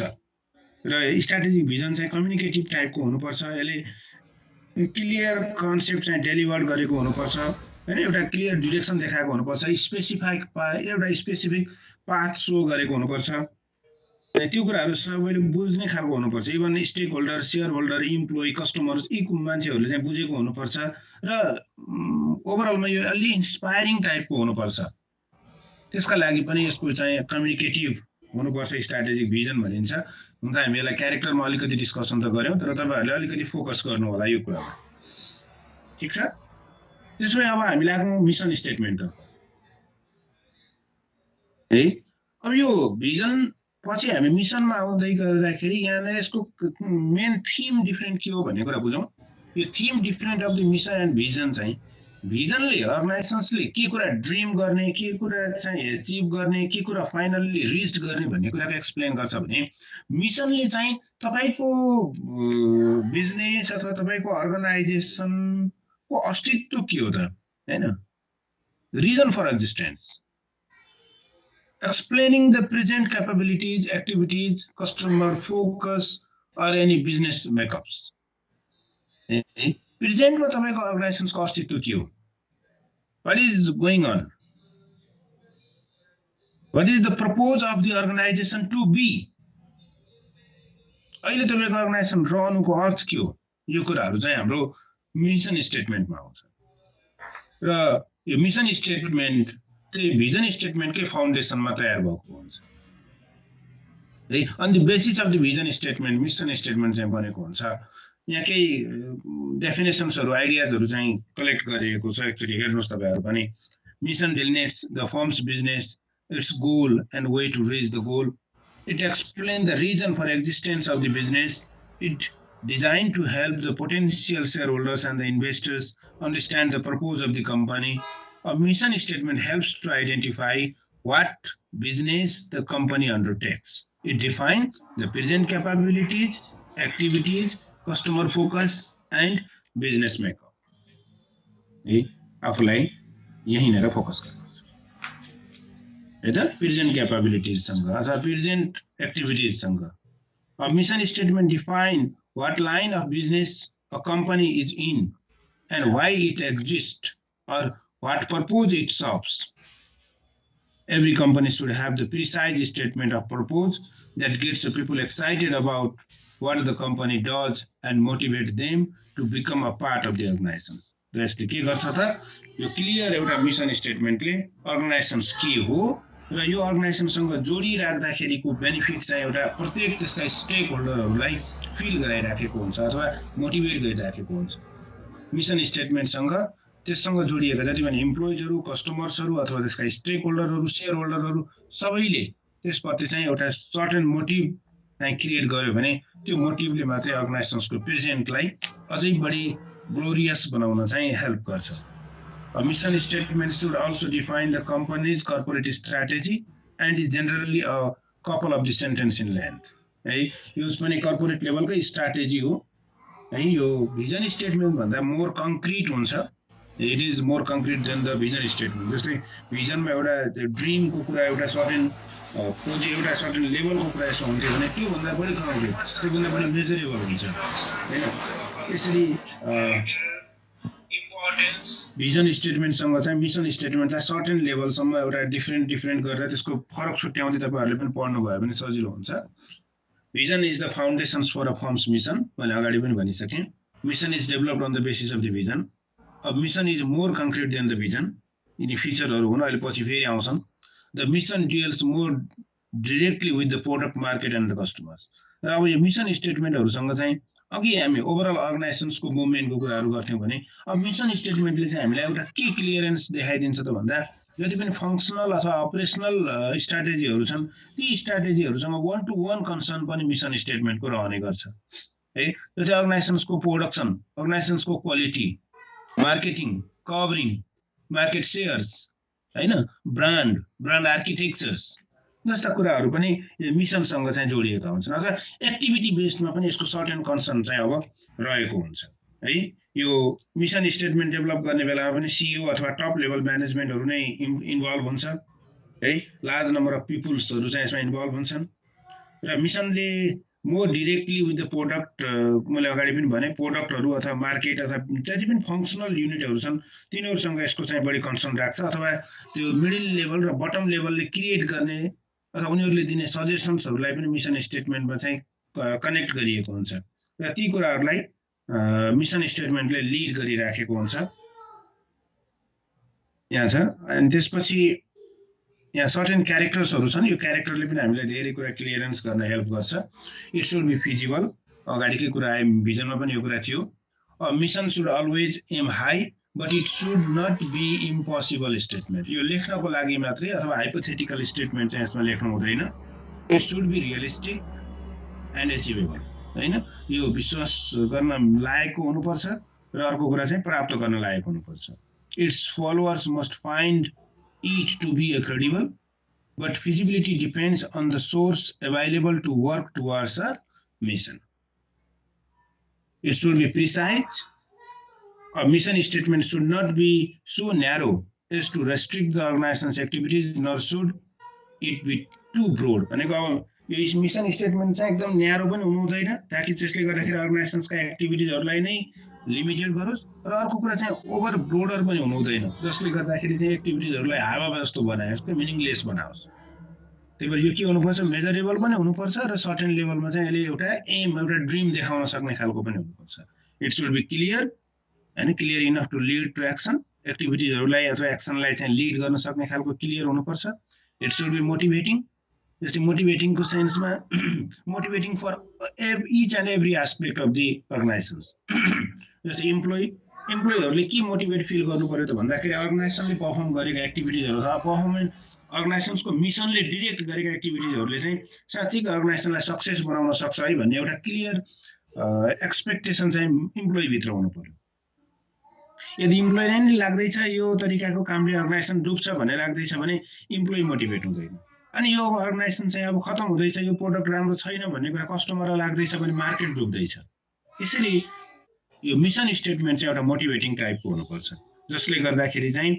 र स्ट्राटेजिक भिजन चाहिँ कम्युनिकेटिभ टाइपको हुनुपर्छ, यसले क्लियर कन्सेप्ट चाहिँ डेलिभर गरेको हुनुपर्छ हैन, एउटा क्लियर डिरेक्सन देखाएको हुनुपर्छ, एउटा स्पेसिफिक पाथ सो गरेको हुनुपर्छ। त्यो कुराहरू सबैले बुझ्ने खालको हुनुपर्छ। Even stakeholder, shareholder, employee, customers, यी मान्छेहरूले चाहिँ बुझेको हुनुपर्छ र ओभरअलमा यो अलि इन्स्पायरिङ टाइपको हुनुपर्छ। त्यसका लागि पनि यसको चाहिँ कम्युनिकेटिभ हुनुपर्छ, स्ट्राटेजिक भिजन भनिन्छ। हुन्छ, हामी यसलाई क्यारेक्टरमा अलिकति डिस्कसन त गऱ्यौँ, तर तपाईँहरूले अलिकति फोकस गर्नु होला यो कुरामा, ठिक छ। त्यसो भए अब हामी लाग्यौँ मिसन स्टेटमेन्ट त है। अब यो भिजन पछि हामी मिसनमा आउँदै गर्दाखेरि यहाँलाई यसको मेन थीम डिफरेन्ट के हो भन्ने कुरा बुझौँ। यो theme different of the mission and vision चाहिँ भिजनले अर्गनाइजेसन्सले के कुरा ड्रिम गर्ने, के कुरा चाहिँ एचिभ गर्ने, के कुरा फाइनल्ली रिच गर्ने भन्ने कुराको एक्सप्लेन गर्छ भने मिसनले चाहिँ तपाईँको बिजनेस अथवा तपाईँको अर्गनाइजेसनको अस्तित्व के हो त हैन, reason for existence, explaining the present capabilities, activities, customer focus or any business makeups. Present में तपाईको organizations को अस्तित्व के हो? What is going on? What is the purpose of the organization to be? अहिले तपाईको organization रहनुको अर्थ के हो? यो कुराहरू चाहिँ हाम्रो मिसन स्टेटमेन्टमा आउँछ। र यो मिसन स्टेटमेन्ट भिजन स्टेटमेन्टकै फाउन्डेसनमा तयार भएको हुन्छ है। On the basis of the vision statement mission statement चाहिँ बनेको हुन्छ। यहाँ केही डेफिनेसन्सहरू, आइडियाजहरू चाहिँ कलेक्ट गरिएको छ। एक्चुअली हेर्नुहोस् तपाईँहरू पनि, mission delineates the firm's business, its goal and way to reach the goal, it explain the reason for existence of the business, it design to help the potential shareholders and the investors understand the purpose of the company. A mission statement helps to identify what business the company undertakes. It defines the present capabilities, activities, customer focus, and business makeup. आफूलाई यहीँनिर फोकस गर्नुपर्छ है त, प्रेजेन्ट क्यापेबिलिटिजसँग अथवा present एक्टिभिटिजसँग। A mission statement defines what line of business a company is in and why it exists or what purpose it serves. Every company should have the precise statement of purpose that gets the people excited about what the company does and motivates them to become a part of the organizations. यसले के गर्छ त, यो क्लियर एउटा मिसन स्टेटमेन्टले अर्गनाइजेसन्स के हो र यो अर्गनाइजेसनसँग जोडिराख्दाखेरिको बेनिफिट चाहिँ एउटा प्रत्येक त्यसका स्टेक होल्डरहरूलाई फिल गराइराखेको हुन्छ अथवा मोटिभेट गरिराखेको हुन्छ। मिसन स्टेटमेन्टसँग त्यससँग जोडिएका जति पनि इम्प्लोइजहरू, कस्टमर्सहरू अथवा त्यसका स्टेक होल्डरहरू, शेयर होल्डरहरू सबैले त्यसप्रति चाहिँ एउटा सर्टेन मोटिभ चाहिँ क्रिएट गर्यो भने त्यो मोटिभले मात्रै अर्गनाइजेसन्सको प्रेजेन्टलाई अझै बढी ग्लोरियस बनाउन चाहिँ हेल्प गर्छ। Mission statement should also define the company's corporate strategy and is generally a couple of the sentence in length है। यो पनि कर्पोरेट लेभलकै स्ट्राटेजी हो है। यो भिजन स्टेटमेन्ट भन्दा मोर कङ्क्रिट हुन्छ, it is more concrete than the vision statement. जस्तै भिजनमा एउटा ड्रिमको कुरा, एउटा सर्टेन एउटा सर्टेन लेभलको कुरा यस्तो हुन्थ्यो भने त्योभन्दा बढी कङ्क्रिट, त्योभन्दा बढी मेजरेबल हुन्छ होइन। यसरी भिजन स्टेटमेन्टसँग चाहिँ मिसन स्टेटमेन्टलाई सर्टेन लेभलसम्म एउटा डिफ्रेन्ट गरेर त्यसको फरक छुट्याउँदै तपाईँहरूले पनि पढ्नुभयो भने सजिलो हुन्छ। Vision is the foundations for a firm's mission, मैले अगाडि पनि भनिसकेँ। Mission is developed on the basis of the vision. अब mission is more concrete than the vision, यिनी फिचरहरू हुन्, अहिले पछि फेरि आउँछन्। The mission deals more directly with the product market and the customers. र अब यो मिसन स्टेटमेन्टहरूसँग चाहिँ अघि हामी ओभरअल अर्गनाइजेसन्सको मुभमेन्टको कुराहरू गर्थ्यौँ भने अब मिसन स्टेटमेन्टले चाहिँ हामीलाई एउटा के क्लियरेन्स देखाइदिन्छ त भन्दा जति पनि फङ्सनल अथवा अपरेसनल स्ट्राटेजीहरू छन् ती स्ट्राटेजीहरूसँग 1 to 1 कन्सर्न पनि मिसन स्टेटमेन्टको रहने गर्छ है। जस्तै अर्गनाइजेसनको प्रोडक्सन, अर्गनाइजेसनको quality, marketing, covering, market shares हैन, ब्रान्ड आर्किटेक्चर्स जस्ता कुराहरू पनि मिसनसँग चाहिँ जोडिएका हुन्छन्। अझ एक्टिभिटी बेस्डमा पनि यसको सर्टेन कन्सर्न चाहिँ अब रहेको हुन्छ है। यो मिसन स्टेटमेन्ट डेभलप गर्ने बेलामा पनि सिइओ अथवा टप लेभल म्यानेजमेन्टहरू नै इन्भल्भ हुन्छ है। लार्ज नम्बर अफ पिपुल्सहरू चाहिँ यसमा इन्भल्भ हुन्छन् र मिसनले more directly with the product, मैले अगाडि पनि भने प्रोडक्टहरू अथवा मार्केट अथवा जति पनि फङ्सनल युनिटहरू छन् तिनीहरूसँग यसको चाहिँ बढी कन्सर्न राख्छ, अथवा त्यो मिडल लेभल र बटम लेभलले क्रिएट गर्ने अथवा उनीहरूले दिने सजेसन्सहरूलाई पनि मिसन स्टेटमेन्टमा चाहिँ कनेक्ट गरिएको हुन्छ र ती कुराहरूलाई मिसन स्टेटमेन्टले लिड गरिराखेको हुन्छ। यहाँ छ। अनि त्यसपछि यहाँ सर्टेन क्यारेक्टर्सहरू छन्। यो क्यारेक्टरले पनि हामीलाई धेरै कुरा क्लियरेन्स गर्न हेल्प गर्छ। इट सुड बी फिजिबल, अगाडिकै कुरा आयो, भिजनमा पनि यो कुरा थियो। Mission should always aim high but it should not be impossible statement. यो लेख्नको लागि मात्रै अथवा हाइपोथेटिकल स्टेटमेन्ट चाहिँ यसमा लेख्नु हुँदैन। It should be realistic and achievable हैन। यो विश्वास गर्न लायकको हुनुपर्छ र अर्को कुरा चाहिँ प्राप्त गर्न लायक हुनुपर्छ। It's followers must find it to be credible, but feasibility depends on the source available to work towards a mission. It should be precise. A mission statement should not be so narrow as to restrict the organization's activities, nor should it be too broad. भनेको अब यो मिसन स्टेटमेन्ट चाहिँ एकदम न्यारो पनि हुनु हुँदैन ताकि त्यसले गर्दाखेरि अर्गनाइजेसन्सका एक्टिभिटिजहरूलाई नै लिमिटेड गरोस्, र अर्को कुरा चाहिँ ओभर ब्रोडर पनि हुनु हुँदैन जसले गर्दाखेरि चाहिँ एक्टिभिटिजहरूलाई हावा जस्तो बनायोस्, मिनिङलेस बनाओस्। त्यही भएर यो के हुनुपर्छ, मेजरेबल पनि हुनुपर्छ र सर्टेन लेभलमा चाहिँ यसले एउटा एम, एउटा ड्रिम देखाउन सक्ने खालको पनि हुनुपर्छ। इट सुड बी क्लियर हैन, clear enough to lead to action, एक्टिभिटिजहरूलाई अथवा एक्सनलाई चाहिँ लिड गर्न सक्ने खालको क्लियर हुनुपर्छ। इट सुड बी मोटिभेटिङ, जस्तै मोटिभेटिङको सेन्समा motivating for each and every aspect of the organizations. जस्तै इम्प्लोइहरूले के मोटिभेट फिल गर्नु पर्यो त भन्दाखेरि अर्गनाइजेसनले पर्फर्म गरेका एक्टिभिटिजहरू अथवा पर्फर्मेन्स अर्गनाइजेसनको मिसनले डिरेक्ट गरेका एक्टिभिटिजहरूले चाहिँ साँच्चै अर्गनाइजेसनलाई सक्सेस बनाउन सक्छ है भन्ने एउटा क्लियर एक्सपेक्टेसन चाहिँ इम्प्लोइभित्र हुनु पर्यो। यदि इम्प्लोइलाई नै लाग्दैछ यो तरिकाको कामले अर्गनाइजेसन डुब्छ भन्ने लाग्दैछ भने इम्प्लोइ मोटिभेट हुँदैन। अनि यो अर्गनाइजेसन चाहिँ अब खतम हुँदैछ, यो प्रोडक्ट राम्रो छैन भन्ने कुरा कस्टमरलाई लाग्दैछ भने मार्केट डुब्दैछ। यसैले यो मिसन स्टेटमेन्ट चाहिँ एउटा मोटिभेटिङ टाइपको हुनुपर्छ जसले गर्दाखेरि चाहिँ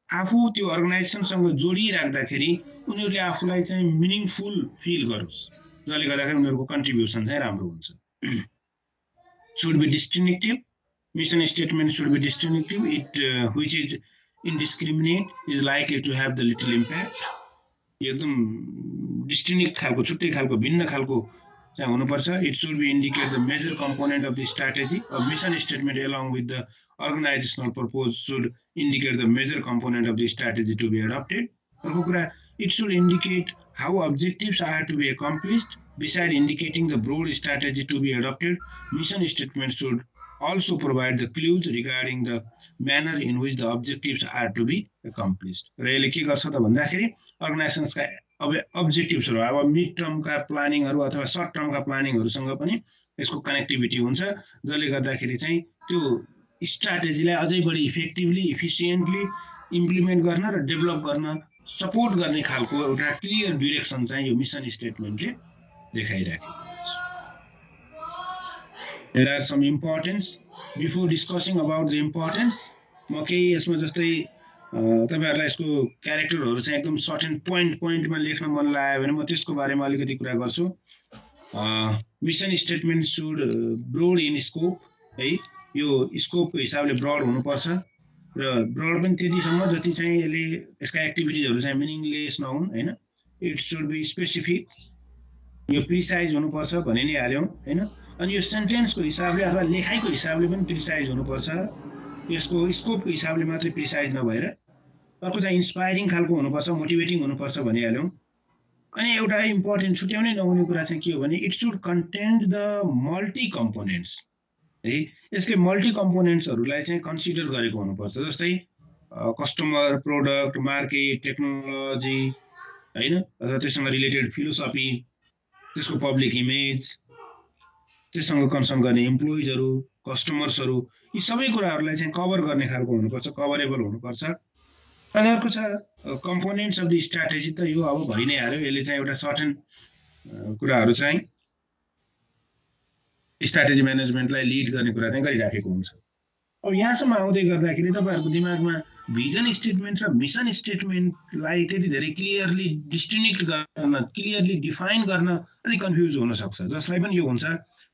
आफू त्यो अर्गनाइजेसनसँग जोडिराख्दाखेरि उनीहरूले आफूलाई चाहिँ मिनिङफुल फिल गरोस्, जसले गर्दाखेरि उनीहरूको कन्ट्रिब्युसन चाहिँ राम्रो हुन्छ। Should be distinctive, mission statement should be distinctive, it which is indiscriminate is likely to have the little impact. एकदम डिस्टिङ्क्ट खालको, छुट्टै खालको, भिन्न खालको चाहिँ हुनुपर्छ। It should be indicate the major component of the strategy. A mission statement along with the organizational purpose should indicate the major component of the strategy to be adopted. अर्को कुरा, it should indicate how objectives are to be accomplished. Besides indicating the broad strategy to be adopted, mission statement should also provide the clues regarding the manner in which the objectives are to be accomplished. र यसले के गर्छ त भन्दाखेरि अर्गनाइजेसन्सका अब अब्जेक्टिभ्सहरू, अब मिड टर्मका प्लानिङहरू अथवा सर्ट टर्मका प्लानिङहरूसँग पनि यसको कनेक्टिभिटी हुन्छ, जसले गर्दाखेरि चाहिँ त्यो स्ट्राटेजीलाई अझै बढी इफेक्टिभली, इफिसिएन्टली इम्प्लिमेन्ट गर्न र डेभलप गर्न सपोर्ट गर्ने खालको एउटा क्लियर डिरेक्सन चाहिँ यो मिसन स्टेटमेन्टले देखाइराखेको हुन्छ। There are some importance before discussing about the importance. म केही यसमा जस्तै तपाईहरुलाई यसको क्यारेक्टरहरू चाहिँ एकदम सर्टेन पोइन्टमा लेख्न मन लाग्यो भने म त्यसको बारेमा अलिकति कुरा गर्छु। Mission statement should broad in scope है, यो स्कोपको हिसाबले ब्रड हुनुपर्छ र ब्रड पनि त्यतिसम्म जति चाहिँ यसले यसका एक्टिभिटिजहरू चाहिँ मिनिङलेस नहुन् हैन। इट सुड बी स्पेसिफिक, यो प्रिसाइज हुनुपर्छ भनि नै हाल्यौं हैन। अनि यो सेन्टेन्सको हिसाबले अथवा लेखाइको हिसाबले पनि प्रिसाइज हुनुपर्छ, यसको स्कोपको हिसाबले मात्रै प्रिसाइज नभएर। अर्को चाहिँ इन्स्पायरिङ खालको हुनुपर्छ, मोटिभेटिङ हुनुपर्छ भनिहाल्यौं। अनि एउटा इम्पोर्टेन्ट छुट्याउनै नहुने कुरा चाहिँ के हो भने it should contain the multi components है। यसले मल्टी कम्पोनेन्ट्सहरूलाई चाहिँ कन्सिडर गरेको हुनुपर्छ। जस्तै कस्टमर, प्रोडक्ट, मार्केट, टेक्नोलोजी हैन, अथवा त्यससँग रिलेटेड फिलोसफी, त्यसको पब्लिक इमेज, त्यससँग कन्सर्न गर्ने इम्प्लोइजहरू, कस्टमर्सहरू, यी सबै कुराहरूलाई चाहिँ कभर गर्ने खालको हुनुपर्छ, कभरेबल हुनुपर्छ। अनि अर्को छ कम्पोनेन्ट्स अफ द स्ट्राटेजी, त यो अब भइ नै हाल्यो, यसले चाहिँ एउटा सर्टेन कुराहरू चाहिँ स्ट्राटेजी म्यानेजमेन्टलाई लिड गर्ने कुरा चाहिँ गरिराखेको हुन्छ। अब यहाँसम्म आउँदै गर्दाखेरि तपाईँहरूको दिमागमा भिजन स्टेटमेन्ट र मिसन स्टेटमेन्टलाई त्यति धेरै क्लियरली डिस्टिङ्क्ट गर्न, क्लियरली डिफाइन गर्न अलिक कन्फ्युज हुन सक्छ। जसलाई पनि यो हुन्छ,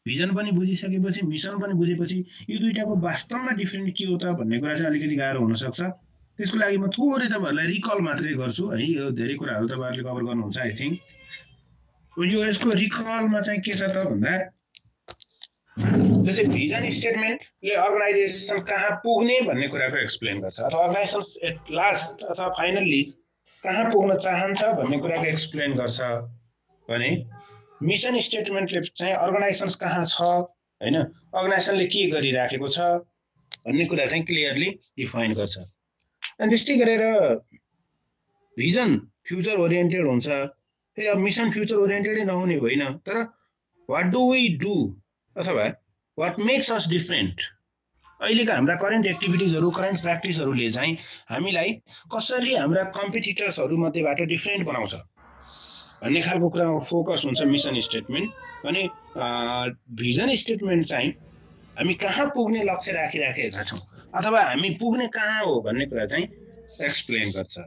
भिजन पनि बुझिसकेपछि, मिसन पनि बुझेपछि यो दुईटाको वास्तवमा डिफ्रेन्ट के हो त भन्ने कुरा चाहिँ अलिकति गाह्रो हुन सक्छ। त्यसको लागि म थोरै तपाईँहरूलाई रिकल मात्रै गर्छु है, यो धेरै कुराहरू तपाईँहरूले कभर गर्नुहुन्छ आई थिङ्क। यो यसको रिकलमा चाहिँ के छ त भन्दा, जस्तै भिजन स्टेटमेन्टले अर्गनाइजेसन कहाँ पुग्ने भन्ने कुराको एक्सप्लेन गर्छ, अथवा अर्गनाइजेसन एट लास्ट अथवा फाइनल्ली कहाँ पुग्न चाहन्छ भन्ने कुराको एक्सप्लेन गर्छ भने मिसन स्टेटमेन्टले चाहिँ अर्गनाइजेसन कहाँ छ हैन, अर्गनाइजेसनले के गरिराखेको छ भन्ने कुरा चाहिँ क्लियरली डिफाइन गर्छ। अनि त्यस्तै गरेर भिजन फ्युचर ओरिएन्टेड हुन्छ, फेरि अब मिसन फ्युचर ओरिएन्टेडै नहुने होइन, तर व्हाट डु वी डु अथवा व्हाट मेक्स अस डिफरेन्ट, अहिलेका हाम्रा करेन्ट एक्टिभिटिजहरू, करेन्ट प्र्याक्टिसहरूले चाहिँ हामीलाई कसरी हाम्रा कम्पिटिटर्सहरू मध्येबाट डिफरेन्ट बनाउँछ भन्ने खालको कुरामा फोकस हुन्छ मिसन स्टेटमेन्ट। भने भिजन स्टेटमेन्ट चाहिँ हामी कहाँ पुग्ने लक्ष्य राखिराखेका छौँ अथवा हामी पुग्ने कहाँ हो भन्ने कुरा चाहिँ एक्सप्लेन गर्छ।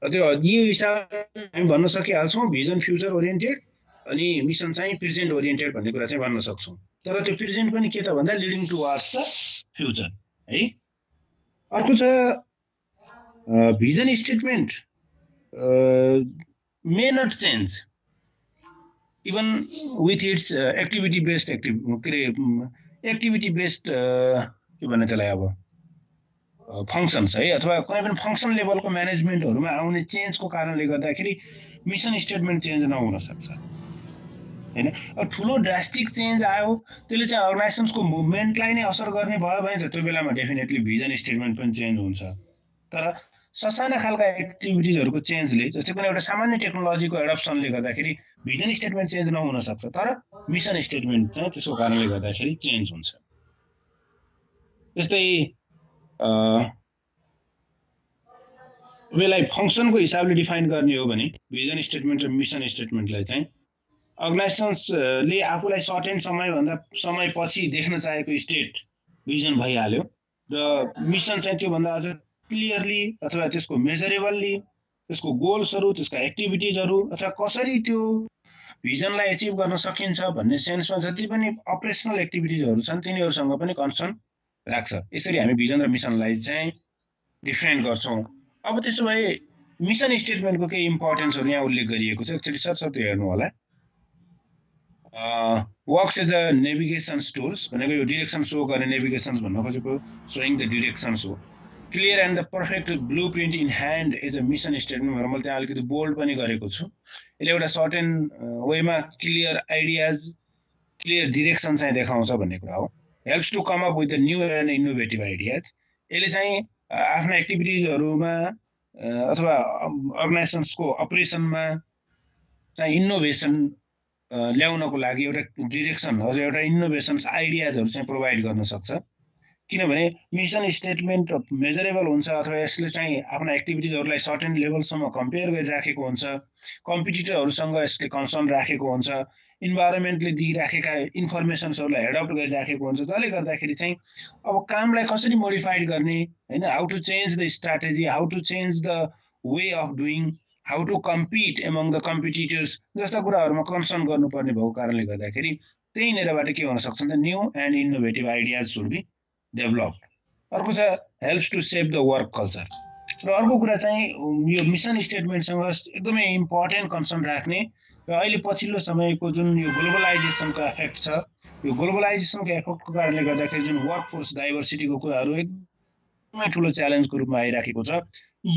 त्यो यो हिसाबले हामी भन्न सकिहाल्छौँ भिजन फ्युचर ओरिएन्टेड अनि मिसन चाहिँ प्रेजेन्ट ओरिएन्टेड भन्ने कुरा चाहिँ भन्न सक्छौँ। तर त्यो प्रेजेन्ट पनि के त भन्दा लिडिङ टुवर्ड्स द फ्युचर है। अर्को छ vision statement may not change even with its activity based के भन्ने त्यसलाई अब फङ्सन्स है, अथवा कुनै पनि फङ्सन लेभलको म्यानेजमेन्टहरूमा आउने चेन्जको कारणले गर्दाखेरि मिसन स्टेटमेन्ट चेन्ज नहुन सक्छ हैन। अब ठुलो ड्रास्टिक चेन्ज आयो, त्यसले चाहिँ अर्गनाइजेसनको मुभमेन्टलाई नै असर गर्ने भयो भने त्यो बेलामा डेफिनेटली भिजन स्टेटमेन्ट पनि चेन्ज हुन्छ। तर ससाना खालका एक्टिभिटिजहरूको चेन्जले, जस्तै कुनै एउटा सामान्य टेक्नोलोजीको एडप्सनले गर्दाखेरि भिजन स्टेटमेन्ट चेन्ज नहुन सक्छ, तर मिसन स्टेटमेन्ट चाहिँ त्यसको कारणले गर्दाखेरि चेन्ज हुन्छ। जस्तै यसलाई फङ्सनको हिसाबले डिफाइन गर्ने हो भने भिजन स्टेटमेन्ट र मिसन स्टेटमेन्टलाई चाहिँ अर्गनाइजेसन्सले आफूलाई सर्टेन समय पछि देख्न चाहेको स्टेट भिजन भइहाल्यो, र मिसन चाहिँ त्योभन्दा अझ क्लियरली अथवा त्यसको मेजरेबल्ली, त्यसको गोल्सहरू, त्यसका एक्टिभिटिजहरू अथवा कसरी त्यो भिजनलाई एचिभ गर्न सकिन्छ भन्ने सेन्समा जति पनि अपरेसनल एक्टिभिटिजहरू छन् तिनीहरूसँग पनि कन्सर्न राख्छ। यसरी हामी भिजन र मिसनलाई चाहिँ डिफरेन्ट गर्छौँ। अब त्यसो भए मिसन स्टेटमेन्टको केही इम्पोर्टेन्सहरू यहाँ उल्लेख गरिएको छ, एकचोटि सरसर्ती हेर्नु होला। Works as a navigations tools भनेको यो डिरेक्सन सो गर्ने नेभिगेसन्स भन्न खोजेको, सोइङ द डिरेक्सन्स हो। Clear and the perfect blueprint in hand as a mission statement भनेर मैले त्यहाँ अलिकति बोल्ड पनि गरेको छु। यसले एउटा सर्टेन वेमा क्लियर आइडियाज, क्लियर डिरेक्सन चाहिँ देखाउँछ भन्ने कुरा हो। Helps to come up with the new and innovative ideas, यसले चाहिँ आफ्ना एक्टिभिटिजहरूमा अथवा अर्गनाइजेसन्सको अपरेसनमा चाहिँ इनोभेसन ल्याउनको लागि एउटा डिरेक्सन हजुर एउटा इनोभेसन्स आइडियाजहरू चाहिँ प्रोभाइड गर्न सक्छ। किनभने मिसन स्टेटमेन्ट मेजरेबल हुन्छ अथवा यसले चाहिँ आफ्ना एक्टिभिटिजहरूलाई सर्टेन लेभलसम्म कम्पेयर गरिराखेको हुन्छ, कम्पिटिटरहरूसँग यसले कन्सर्न राखेको हुन्छ, इन्भाइरोमेन्टले दिइराखेका इन्फर्मेसन्सहरूलाई एडप्ट गरिराखेको हुन्छ, जसले गर्दाखेरि चाहिँ अब कामलाई कसरी मोडिफाइड गर्ने हैन, how to change the strategy, how to change the way of doing, how to compete among the competitors जस्ता कुराहरूमा कन्सर्न गर्नुपर्ने भएको कारणले गर्दाखेरि त्यहीँनिरबाट के हुन सक्छ त new and innovative ideas should be developed. अर्को छ helps to shape the work culture. र अर्को कुरा चाहिँ यो मिसन स्टेटमेन्टसँग एकदमै इम्पोर्टेन्ट कन्सर्न राख्ने र अहिले पछिल्लो समयको जुन यो ग्लोबलाइजेसनको इफेक्ट छ, यो ग्लोबलाइजेसनको इफेक्टको कारणले गर्दाखेरि जुन वर्कफोर्स डाइभर्सिटीको कुराहरू एकदमै ठुलो च्यालेन्जको रूपमा आइराखेको छ।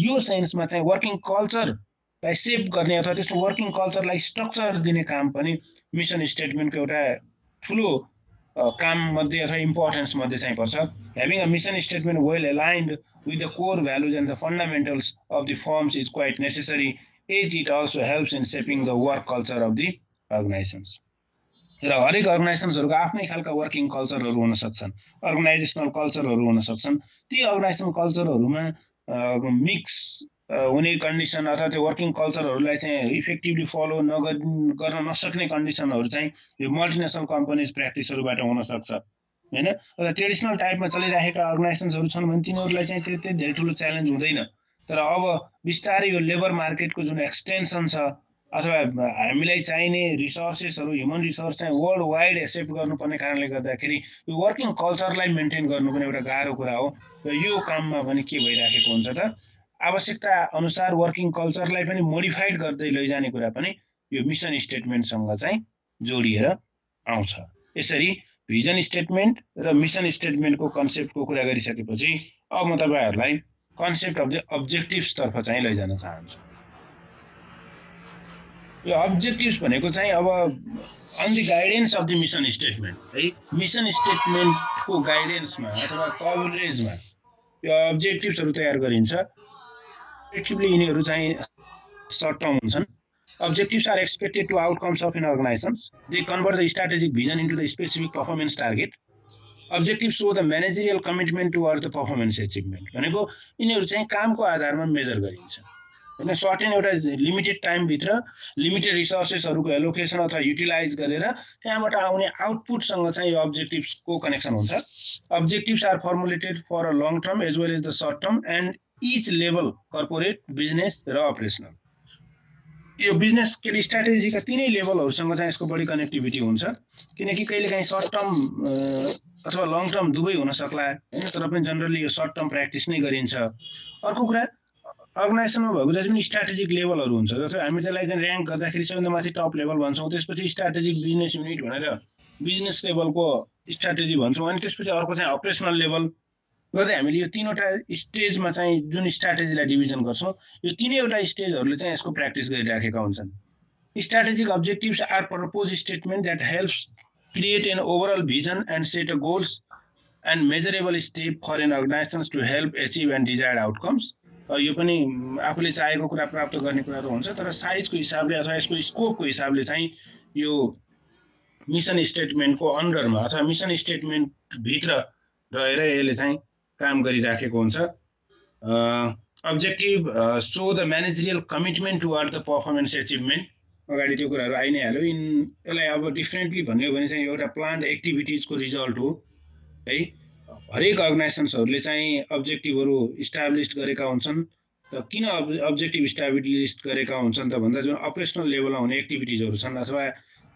यो सेन्समा चाहिँ वर्किङ कल्चरलाई सेप गर्ने अथवा त्यस्तो वर्किङ कल्चरलाई स्ट्रक्चर दिने काम पनि मिसन स्टेटमेन्टको एउटा ठुलो काम मध्ये अथवा इम्पोर्टेन्स मध्ये चाहिँ पर्छ। Having a mission statement well aligned with the core values and the fundamentals of the firms is quite necessary, as it also helps in shaping the work culture of the organizations. र हरेक अर्गनाइजेसन्सहरुको आफ्नै खालका वर्किङ कल्चरहरु हुन सक्छन्, अर्गनाइजेसनल कल्चरहरु हुन सक्छन्। ती अर्गनाइजेसनल कल्चरहरुमा मिक्स हुने कन्डिसन अथवा त्यो वर्किङ कल्चरहरुलाई चाहिँ इफेक्टिभली फलो गर्न नसक्ने कन्डिसनहरु चाहिँ यो मल्टिनेसनल कम्पनीज प्र्याक्टिसहरुबाट हुन सक्छ हैन। र ट्रेडिसनल टाइपमा चलिरहेका अर्गनाइजेसन्सहरु छन् भने तिनीहरुलाई चाहिँ त्यति धेरै ठुलो च्यालेन्ज हुँदैन। तर अब बिस्तारै यो लेबर मार्केटको जुन एक्सटेन्सन छ अथवा हामीलाई चाहिने रिसोर्सेसहरु ह्युमन रिसोर्स चाहिँ वर्ल्ड वाइड एक्सेप्ट गर्नुपर्ने कारणले गर्दाखेरि यो वर्किङ कल्चरलाई मेन्टेन गर्नु पनि एउटा गाह्रो कुरा हो। र यो काममा पनि के भइराखेको हुन्छ त आवश्यकता अनुसार वर्किङ कल्चरलाई पनि मोडिफाइड गर्दै लैजाने कुरा पनि यो मिसन स्टेटमेन्टसँग चाहिँ जोडिएर आउँछ। यसरी भिजन स्टेटमेन्ट र मिसन स्टेटमेन्टको कन्सेप्टको कुरा गरिसकेपछि अब म तपाईहरुलाई कन्सेप्ट अफ द अब्जेक्टिभ्स तर्फ चाहिँ लैजान चाहन्छु। यो अब्जेक्टिभ्स भनेको चाहिँ अब on the guidance of the mission statement है, मिसन स्टेटमेन्टको गाइडेन्समा अथवा कभरेजमा यो अब्जेक्टिभ्सहरु तयार गरिन्छ। एक्टिभली यिनीहरु चाहिँ सर्ट टर्म हुन्छन्। Objectives are expected to outcomes of an organizations. They convert the strategic vision into the specific performance target. Objectives show the managerial commitment towards the performance achievement. भनेको यिनीहरु चाहिँ कामको आधारमा मेजर गरिन्छ हैन। सर्टेन एउटा लिमिटेड टाइम भित्र लिमिटेड रिसोर्सेसहरुको एलोकेसन अथवा युटिलाइज गरेर त्यहाँबाट आउने आउटपुटसँग चाहिँ यो अब्जेक्टिभ्सको कनेक्सन हुन्छ। Objectives are formulated for a long term as well as the short term and each level corporate business र अपरेसनल। यो बिजनेस के स्ट्र्याटेजीका तीनै लेभलहरुसँग चाहिँ यसको बढी कनेक्टिभिटी हुन्छ, किनकि कहिलेकाहीँ सर्ट टर्म अथवा लङ टर्म दुवै हुन सक्ला हैन। तर पनि जनरली यो सर्ट टर्म प्र्याक्टिस नै गरिन्छ। अर्को कुरा अर्गनाइजेसनमा भएको जति पनि स्ट्र्याटेजिक लेभलहरु हुन्छ जस्तो हामी त्यसलाई चाहिँ र्याङ्क गर्दाखेरि सबैभन्दा माथि टप लेभल भन्छौं, त्यसपछि स्ट्र्याटेजिक बिजनेस युनिट भनेर बिजनेस लेभलको स्ट्र्याटेजी भन्छौं, अनि त्यसपछि अर्को चाहिँ अपरेसनल लेभल गर्दै हामीले यो तीनवटा स्टेजमा चाहिँ जुन स्ट्र्याटेजीलाई डिभिजन गर्छौं यो तीनैवटा स्टेजहरुले चाहिँ यसको प्र्याक्टिस गरिराखेका हुन्छन्। Strategic objectives are propose statement that helps create an overall vision and set a goals and measurable step for an organisations to help achieve and desired outcomes. यो पनि आफूले चाहेको कुरा प्राप्त गर्ने कुरा त हुन्छ, तर साइजको हिसाबले अथवा यसको स्कोपको हिसाबले चाहिँ यो मिसन स्टेटमेन्टको अन्डरमा अथवा मिसन स्टेटमेन्ट भित्र रहेर यसले चाहिँ काम गरिराखेको हुन्छ। Objective so the managerial commitment toward the performance achievement, अगाडि त्यो कुराहरु आइ नै हाल्यो। यसलाई अब डिफरेन्टली भन्यो भने चाहिँ एउटा प्लान्ड एक्टिभिटिजको रिजल्ट हो है। हरेक अर्गनाइजेसन्सहरुले चाहिँ अब्जेक्टिभहरु इस्टाब्लिश गरेका हुन्छन्। त किन अब्जेक्टिभ इस्टाब्लिश गरेका हुन्छन् त भन्दा जुन अपरेसनल लेभलमा हुने एक्टिभिटिजहरु छन् अथवा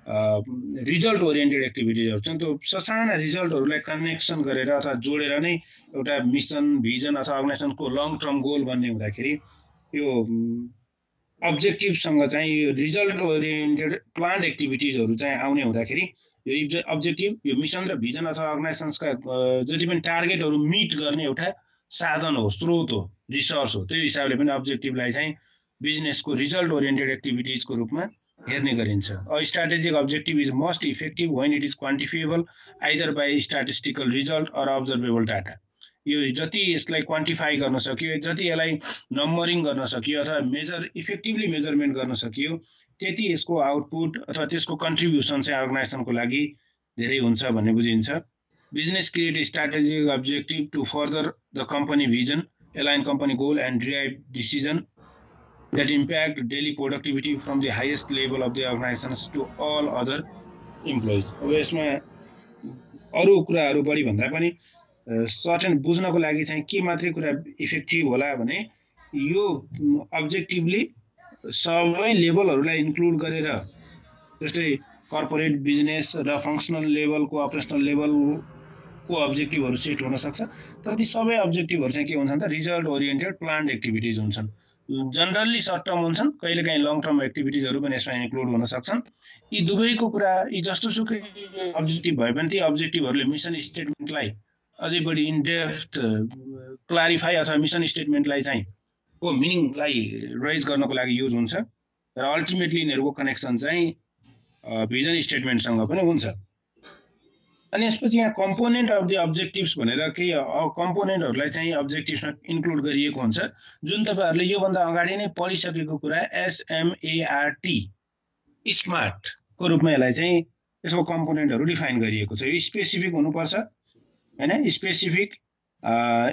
रिजल्ट ओरिएन्टेड एक्टिभिटिजहरु छन्, त्यो ससाना रिजल्टहरुलाई कनेक्सन गरेर अथवा जोडेर नै एउटा मिसन भिजन अथवा अर्गनाइजेसनको लङ टर्म गोल बन्ने हुँदाखेरि यो अब्जेक्टिभसँग चाहिँ यो रिजल्ट ओरिएन्टेड प्लान्ड एक्टिभिटिजहरु चाहिँ आउने हुँदाखेरि यो अब्जेक्टिभ यो मिसन र भिजन अथवा अर्गनाइजेसन्सका जति पनि टार्गेटहरु मिट गर्ने एउटा साधन हो, स्रोत हो, रिसोर्स हो। त्यो हिसाबले पनि अब्जेक्टिभलाई चाहिँ बिजनेसको रिजल्ट ओरिएन्टेड एक्टिभिटिजको रूपमा हेर्ने गरिन्छ। A strategic objective is most effective when it is quantifiable either by statistical result or observable data. यो जति यसलाई क्वान्टिफाई गर्न सकियो, जति यसलाई नम्बरिङ गर्न सकियो अथवा मेजर इफेक्टिभली मेजरमेन्ट गर्न सकियो, त्यति यसको आउटपुट अथवा त्यसको कन्ट्रिब्युसन चाहिँ अर्गनाइजेसनको लागि धेरै हुन्छ भन्ने बुझिन्छ। Business create strategic objective to further the company vision, align company goal and drive decision that impact daily productivity from the highest level of the organizations to all other employees। अब यसमा अरु कुराहरु बढी भन्दा पनि सर्टेन बुझ्नको लागि चाहिँ के मात्रै कुरा इफेक्टिभ होला भने यो अब्जेक्टिभली सबै लेभलहरुलाई इन्क्लुड गरेर, जस्तै कर्पोरेट बिजनेस र फंक्सनल लेभलको अपरेसनल लेभलको अब्जेक्टिभहरु सेट हुन सक्छ। तर ती सबै अब्जेक्टिभहरु चाहिँ के हुन्छन् त रिजल्ट ओरिएन्टेड प्लान्ड एक्टिभिटिज हुन्छन्। जनरली सर्ट टर्म हुन्छन्, कहिलेकाहीँ लङ टर्म एक्टिभिटिजहरु पनि यसमा इन्क्लुड हुन सक्छन्। यी दुवैको कुरा यी जस्तोसुकै अब्जेक्टिभ भए पनि ती अब्जेक्टिभहरुले मिसन स्टेटमेन्टलाई अझै बढी इन डेप्थ क्ल्यारिफाई अथवा मिसन स्टेटमेन्टलाई चाहिँ को मिनिङलाई राइज गर्नको लागि युज हुन्छ र अल्टिमेटली यिनीहरुको कनेक्सन चाहिँ भिजन स्टेटमेन्टसँग पनि हुन्छ। अनि यसपछि यहाँ कम्पोनेन्ट अफ द अब्जेक्टिभ्स भनेर केही कम्पोनेन्टहरूलाई चाहिँ अब्जेक्टिभ्समा इन्क्लुड गरिएको हुन्छ, जुन तपाईँहरूले योभन्दा अगाडि नै पढिसकेको कुरा SMART स्मार्टको रूपमा यसलाई चाहिँ यसको कम्पोनेन्टहरू डिफाइन गरिएको छ। यो स्पेसिफिक हुनुपर्छ हैन, specific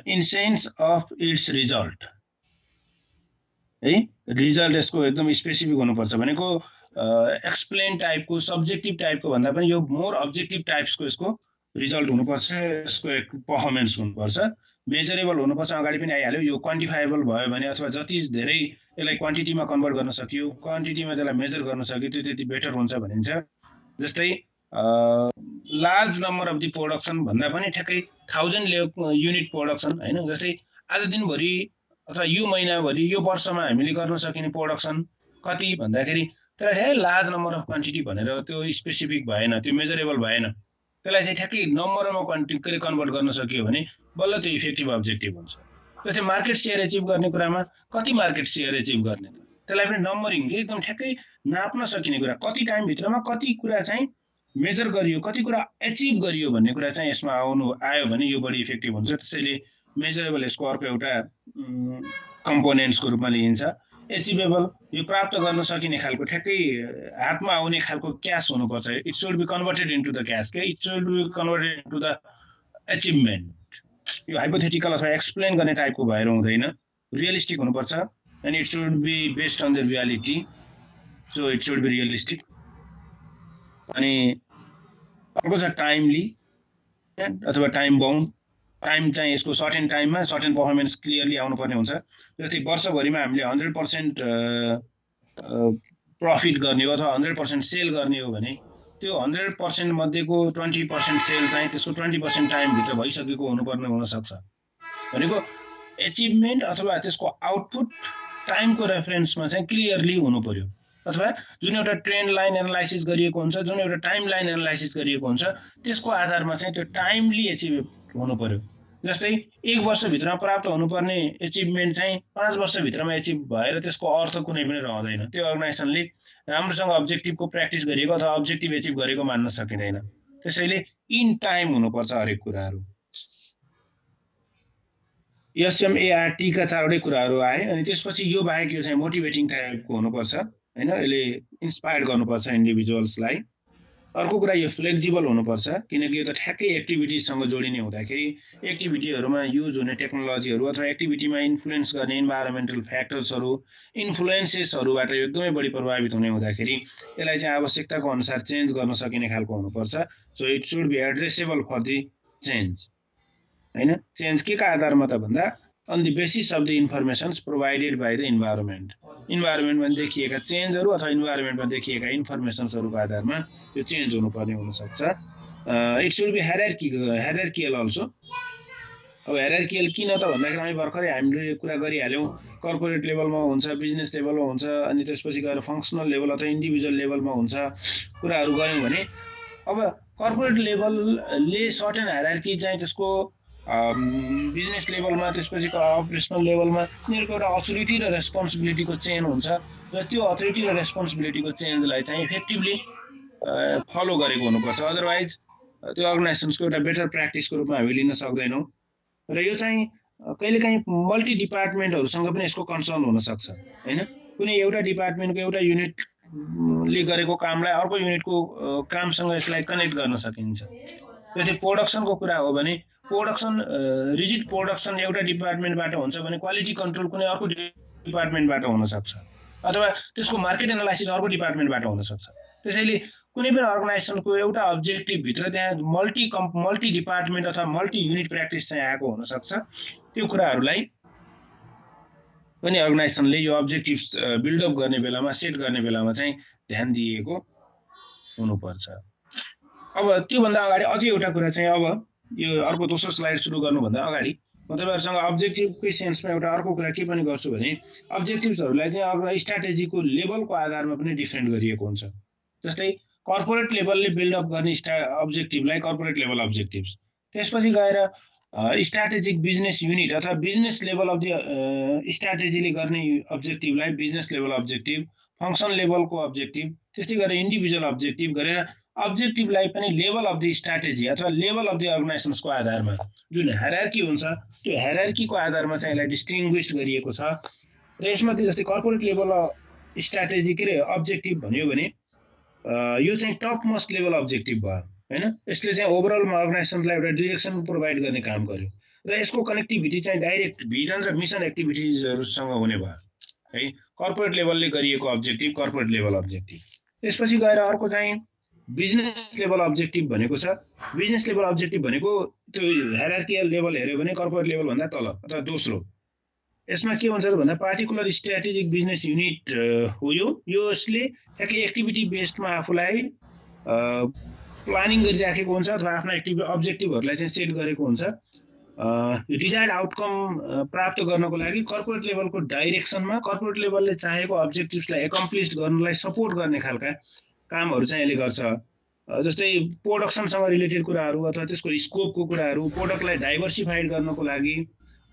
in sense of its result है, रिजल्ट यसको एकदम स्पेसिफिक हुनुपर्छ भनेको एक्सप्लेन टाइपको सब्जेक्टिभ टाइपको भन्दा पनि यो मोर अब्जेक्टिभ टाइप्सको यसको रिजल्ट हुनुपर्छ, यसको पर्फर्मेन्स हुनुपर्छ, मेजरेबल हुनुपर्छ। अगाडि पनि आइहाल्यो, यो क्वान्टिफाएबल भयो भने अथवा जति धेरै यसलाई क्वान्टिटीमा कन्भर्ट गर्न सकियो, क्वान्टिटीमा त्यसलाई मेजर गर्न सक्यो त्यो त्यति बेटर हुन्छ भनिन्छ। जस्तै large number of the production भन्दा पनि ठ्याक्कै 1000 युनिट प्रोडक्सन हैन, जस्तै आज दिनभरि अथवा यो महिनाभरि यो वर्षमा हामीले गर्न सकिने प्रोडक्सन कति भन्दाखेरि त्यसलाई लार्ज नम्बर अफ क्वान्टिटी भनेर त्यो स्पेसिफिक भएन, त्यो मेजरेबल भएन। त्यसलाई चाहिँ ठ्याक्कै नम्बरमा क्वान्टिटी कन्भर्ट गर्न सकियो भने बल्ल त्यो इफेक्टिभ अब्जेक्टिभ हुन्छ। जस्तै मार्केट सेयर एचिभ गर्ने कुरामा कति मार्केट सेयर एचिभ गर्ने, त्यसलाई पनि नम्बरिङ एकदम ठ्याक्कै नाप्न सकिने कुरा, कति टाइम भित्रमा कति कुरा चाहिँ मेजर गरियो, कति कुरा एचिभ गरियो भन्ने कुरा चाहिँ यसमा आयो भने यो बढी इफेक्टिभ हुन्छ। त्यसैले मेजरेबल यसको अर्को एउटा कम्पोनेन्ट्सको रूपमा लिइन्छ। एचिभेबल यो प्राप्त गर्न सकिने खालको ठ्याक्कै हातमा आउने खालको क्यास हुनुपर्छ। It should be converted into the cash के, it should be converted into the achievement. यो हाइपोथेटिकल अथवा एक्सप्लेन गर्ने टाइपको भएर हुँदैन, रियलिस्टिक हुनुपर्छ and it should be based on the reality, so it should be realistic. अनि अर्को छ टाइमली अथवा टाइम बाउन्ड, टाइम चाहिँ यसको सर्टेन टाइममा सर्टेन पर्फर्मेन्स क्लियरली आउनुपर्ने हुन्छ। जस्तै वर्षभरिमा हामीले 100% प्रफिट गर्ने हो अथवा 100% सेल गर्ने हो भने त्यो 100% मध्येको 20% सेल चाहिँ त्यसको 20% टाइमभित्र भइसकेको हुनुपर्ने हुनसक्छ। भनेको एचिभमेन्ट अथवा त्यसको आउटपुट टाइमको रेफरेन्समा चाहिँ क्लियरली हुनु पर्यो, अथवा जुन एउटा ट्रेन्ड लाइन एनालाइसिस गरिएको हुन्छ, जुन एउटा टाइम लाइन एनालाइसिस गरिएको हुन्छ, त्यसको आधारमा चाहिँ त्यो टाइमली एचिभ हुनु पर्यो। जस्तै 1 वर्षभित्रमा प्राप्त हुनुपर्ने एचिभमेन्ट चाहिँ 5 वर्षभित्रमा एचिभ भएर त्यसको अर्थ कुनै पनि रहँदैन। त्यो अर्गनाइजेसनले राम्रोसँग अब्जेक्टिभको प्र्याक्टिस गरिएको अथवा अब्जेक्टिभ एचिभ गरेको मान्न सकिँदैन। त्यसैले इन टाइम हुनुपर्छ हरेक कुराहरू। SMART का 4वटै कुराहरू आए। अनि त्यसपछि यो बाहेक यो चाहिँ मोटिभेटिङ टाइपको हुनुपर्छ हैन, यसले इन्स्पायर गर्नुपर्छ इन्डिभिजुअल्सलाई। अर्को कुरा यो फ्लेक्जिबल हुनुपर्छ, किनकि यो त ठ्याक्कै एक्टिभिटीसँग जोडिने हुँदाखेरि एक्टिभिटीहरूमा युज हुने टेक्नोलोजीहरू अथवा एक्टिभिटीमा इन्फ्लुएन्स गर्ने इन्भाइरोमेन्टल फ्याक्टर्सहरू इन्फ्लुएन्सेसहरूबाट एकदमै बढी प्रभावित हुने हुँदाखेरि यसलाई चाहिँ आवश्यकताको अनुसार चेन्ज गर्न सकिने खालको हुनुपर्छ। So it should be addressable for the change हैन। चेन्ज के का आधारमा त भन्दा on the basis of the informations provided by the environment, इन्भाइरोमेन्टमा देखिएका चेन्जहरू अथवा इन्भाइरोमेन्टमा देखिएका इन्फर्मेसन्सहरूको आधारमा यो चेन्ज हुनुपर्ने हुनसक्छ। It should be hierarchical also. अब हायरार्कियल किन त भन्दाखेरि हामी भर्खरै हामीले कुरा गरिहाल्यौँ, कर्पोरेट लेभलमा हुन्छ, बिजनेस लेभलमा हुन्छ, अनि त्यसपछि गएर फङ्सनल लेभल अथवा इन्डिभिजुअल लेभलमा हुन्छ कुराहरू गऱ्यौँ भने अब कर्पोरेट लेभलले सर्टेन हायरार्की चाहिँ त्यसको बिजनेस लेभलमा त्यसपछि अपरेसनल लेभलमा यिनीहरूको एउटा अथोरिटी र रेस्पोन्सिबिलिटीको चेन हुन्छ र त्यो अथोरिटी र रेस्पोन्सिबिलिटीको चेन्जलाई चाहिँ इफेक्टिभली फलो गरेको हुनुपर्छ। अदरवाइज त्यो अर्गनाइजेसन्सको एउटा बेटर प्र्याक्टिसको रूपमा हामी लिन सक्दैनौँ। र यो चाहिँ कहिलेकाहीँ मल्टी डिपार्टमेन्टहरूसँग पनि यसको कन्सर्न हुनसक्छ हैन। कुनै एउटा डिपार्टमेन्टको एउटा युनिटले गरेको कामलाई अर्को युनिटको कामसँग यसलाई कनेक्ट गर्न सकिन्छ। जस्तै प्रोडक्सनको कुरा हो भने प्रोडक्सन रिजिड प्रोडक्सन एउटा डिपार्टमेन्टबाट हुन्छ भने क्वालिटी कन्ट्रोल कुनै अर्को डिपार्टमेन्टबाट हुनसक्छ, अथवा त्यसको मार्केट एनालाइसिस अर्को डिपार्टमेन्टबाट हुनसक्छ। त्यसैले कुनै पनि अर्गनाइजेसनको एउटा अब्जेक्टिभभित्र त्यहाँ मल्टी डिपार्टमेन्ट अथवा मल्टी युनिट प्र्याक्टिस चाहिँ आएको हुनसक्छ। त्यो कुराहरूलाई पनि अर्गनाइजेसनले यो अब्जेक्टिभ्स बिल्डअप गर्ने बेलामा सेट गर्ने बेलामा चाहिँ ध्यान दिएको हुनुपर्छ। अब त्योभन्दा अगाडि अझै एउटा कुरा चाहिँ, अब यो अर्को दोस्रो स्लाइड सुरु गर्नुभन्दा अगाडि म तपाईँहरूसँग अब्जेक्टिभकै सेन्समा एउटा अर्को कुरा के पनि गर्छु भने अब्जेक्टिभ्सहरूलाई चाहिँ अब स्ट्राटेजीको लेभलको आधारमा पनि डिफरेन्ट गरिएको हुन्छ। जस्तै कर्पोरेट लेभलले बिल्डअप गर्ने अब्जेक्टिभलाई कर्पोरेट लेभल अब्जेक्टिभ्स, त्यसपछि गएर स्ट्राटेजिक बिजनेस युनिट अथवा बिजनेस लेभल अफ द स्ट्राटेजीले गर्ने अब्जेक्टिभलाई बिजनेस लेभल अब्जेक्टिभ, फङ्सन लेभलको अब्जेक्टिभ, त्यस्तै गरेर इन्डिभिजुअल अब्जेक्टिभ गरेर अब्जेक्टिभलाई पनि लेभल अफ द स्ट्राटेजी अथवा लेभल अफ द अर्गनाइजेसन्सको आधारमा जुन हायरार्की हुन्छ त्यो हायरार्कीको आधारमा चाहिँ यसलाई डिस्टिङ्ग्विस्ड गरिएको छ र यसमध्ये जस्तै कर्पोरेट लेभल स्ट्राटेजी के रे अब्जेक्टिभ भन्यो भने यो चाहिँ टप मोस्ट लेभल अब्जेक्टिभ भयो हैन यसले चाहिँ ओभरअल अर्गनाइजेसनलाई एउटा डाइरेक्सन प्रोभाइड गर्ने काम गर्यो र यसको कनेक्टिभिटी चाहिँ डाइरेक्ट भिजन र मिसन एक्टिभिटिजहरुसँग हुने भयो है कर्पोरेट लेभलले गरिएको अब्जेक्टिभ कर्पोरेट लेभल अब्जेक्टिभ त्यसपछि गएर अर्को चाहिँ बिजनेस लेभल अब्जेक्टिभ भनेको छ बिजनेस लेभल अब्जेक्टिभ भनेको त्यो हायरार्किकल लेभल हेर्यो भने कर्पोरेट लेभल भन्दा तल अथवा दोस्रो यसमा के हुन्छ भन्दा पार्टिकुलर स्ट्र्याटेजिक बिजनेस युनिट हो यो यसले ठ्याक्कै एक्टिभिटी बेस्डमा आफूलाई प्लानिङ गरिराखेको हुन्छ अथवा आफ्नो अब्जेक्टिभहरुलाई चाहिँ सेट गरेको हुन्छ डिजायर्ड आउटकम प्राप्त गर्नको लागि कर्पोरेट लेभलको डाइरेक्सनमा कर्पोरेट लेभलले चाहेको अब्जेक्टिभ्सलाई एकम्प्लिश गर्नलाई सपोर्ट गर्ने खालका कामहरु चाहिँ यसले गर्छ जस्तै प्रोडक्सनसँग रिलेटेड कुराहरु अथवा त्यसको स्कोपको कुराहरु प्रोडक्टलाई डाइभर्सिफाइड गर्नको लागि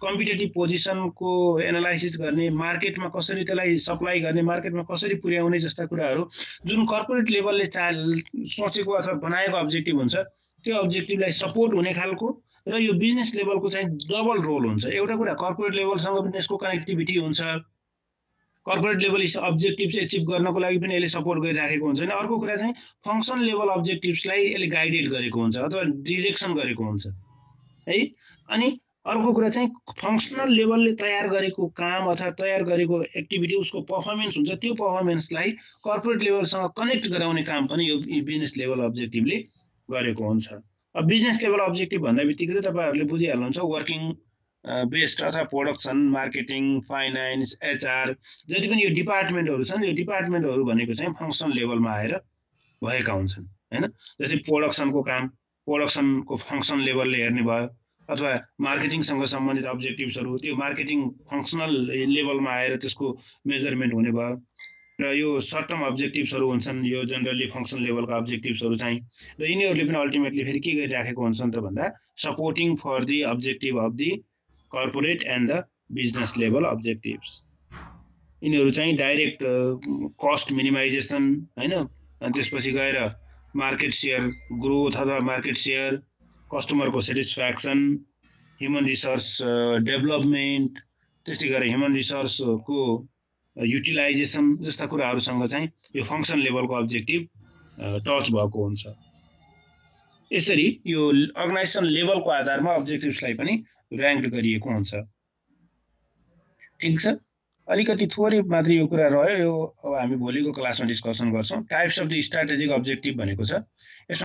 कम्पिटिटिभ पोजिसनको एनालाइसिस गर्ने मार्केटमा कसरी त्यसलाई सप्लाई गर्ने मार्केटमा कसरी पुर्याउने जस्ता कुराहरु जुन कर्पोरेट लेभलले सोचेको अथवा बनाएको अब्जेक्टिभ हुन्छ त्यो अब्जेक्टिभलाई सपोर्ट हुने खालको र यो बिजनेस लेभलको चाहिँ डबल रोल हुन्छ एउटा कुरा कर्पोरेट लेभलसँग पनि यसको कनेक्टिभिटी हुन्छ कर्पोरेट लेभल अब्जेक्टिभ चाहिँ अचिभ गर्नको लागि पनि यसले सपोर्ट गरिराखेको हुन्छ अनि अर्को कुरा चाहिँ फंक्सन लेभल अब्जेक्टिभ्सलाई यसले गाइडेड गरेको हुन्छ अथवा डिरेक्सन गरेको हुन्छ है अनि अर्को कुरा चाहिँ फंक्सनल लेभलले तयार गरेको काम अथवा तयार गरेको एक्टिभिटी उसको परफर्मेन्स हुन्छ त्यो परफर्मेन्सलाई कर्पोरेट लेभलसँग कनेक्ट गराउने काम पनि यो बिजनेस लेभल अब्जेक्टिभले गरेको हुन्छ अब बिजनेस लेभल अब्जेक्टिभ भन्दा बित्तिकै तपाईहरुले बुझिहाल्नुहुन्छ वर्किङ बेस्ड अथवा प्रोडक्सन मार्केटिङ फाइनान्स एचआर जति पनि यो डिपार्टमेन्टहरु छन् यो डिपार्टमेन्टहरु भनेको चाहिँ फंक्सन लेभलमा आएर भएका हुन्छन् हैन जस्तै प्रोडक्सनको काम प्रोडक्सनको फंक्सन लेभलले हेर्ने भयो अथवा मार्केटिङसँग सम्बन्धित अब्जेक्टिभ्सहरु त्यो मार्केटिङ फंक्सनल लेभलमा आएर त्यसको मेजरमेन्ट हुने भयो र यो सर्ट टर्म अब्जेक्टिभ्सहरु हुन्छन् यो जनरली फंक्सन लेभलका अब्जेक्टिभ्सहरु चाहिँ र यिनीहरुले पनि अल्टिमेटली फेरि के गरिराखेको हुन्छन् त भन्दा supporting for the objective of the corporate and the business level objectives यिनीहरु चाहिँ डाइरेक्ट कस्ट मिनिमाइजेसन हैन अनि त्यसपछि गएर मार्केट शेयर ग्रोथ अथवा मार्केट शेयर कस्टमरको सेटिस्फ्याक्सन ह्युमन रिसोर्स डेभलपमेन्ट त्यस्तै गरी ह्युमन रिसोर्सको युटिलाइजेसन जस्ता कुराहरुसँग चाहिँ यो फंक्सन लेभलको अब्जेक्टिभ टच भएको हुन्छ यसरी यो अर्गनाइजेसन लेभलको आधारमा अब्जेक्टिभ्सलाई पनि र्याङ्क गरिएको हुन्छ ठीक छ अलिकति थोरै मात्र यो कुरा रह्यो यो अब हामी भोलिको क्लासमा डिस्कसन गर्छौं types of the strategic objective भनेको छ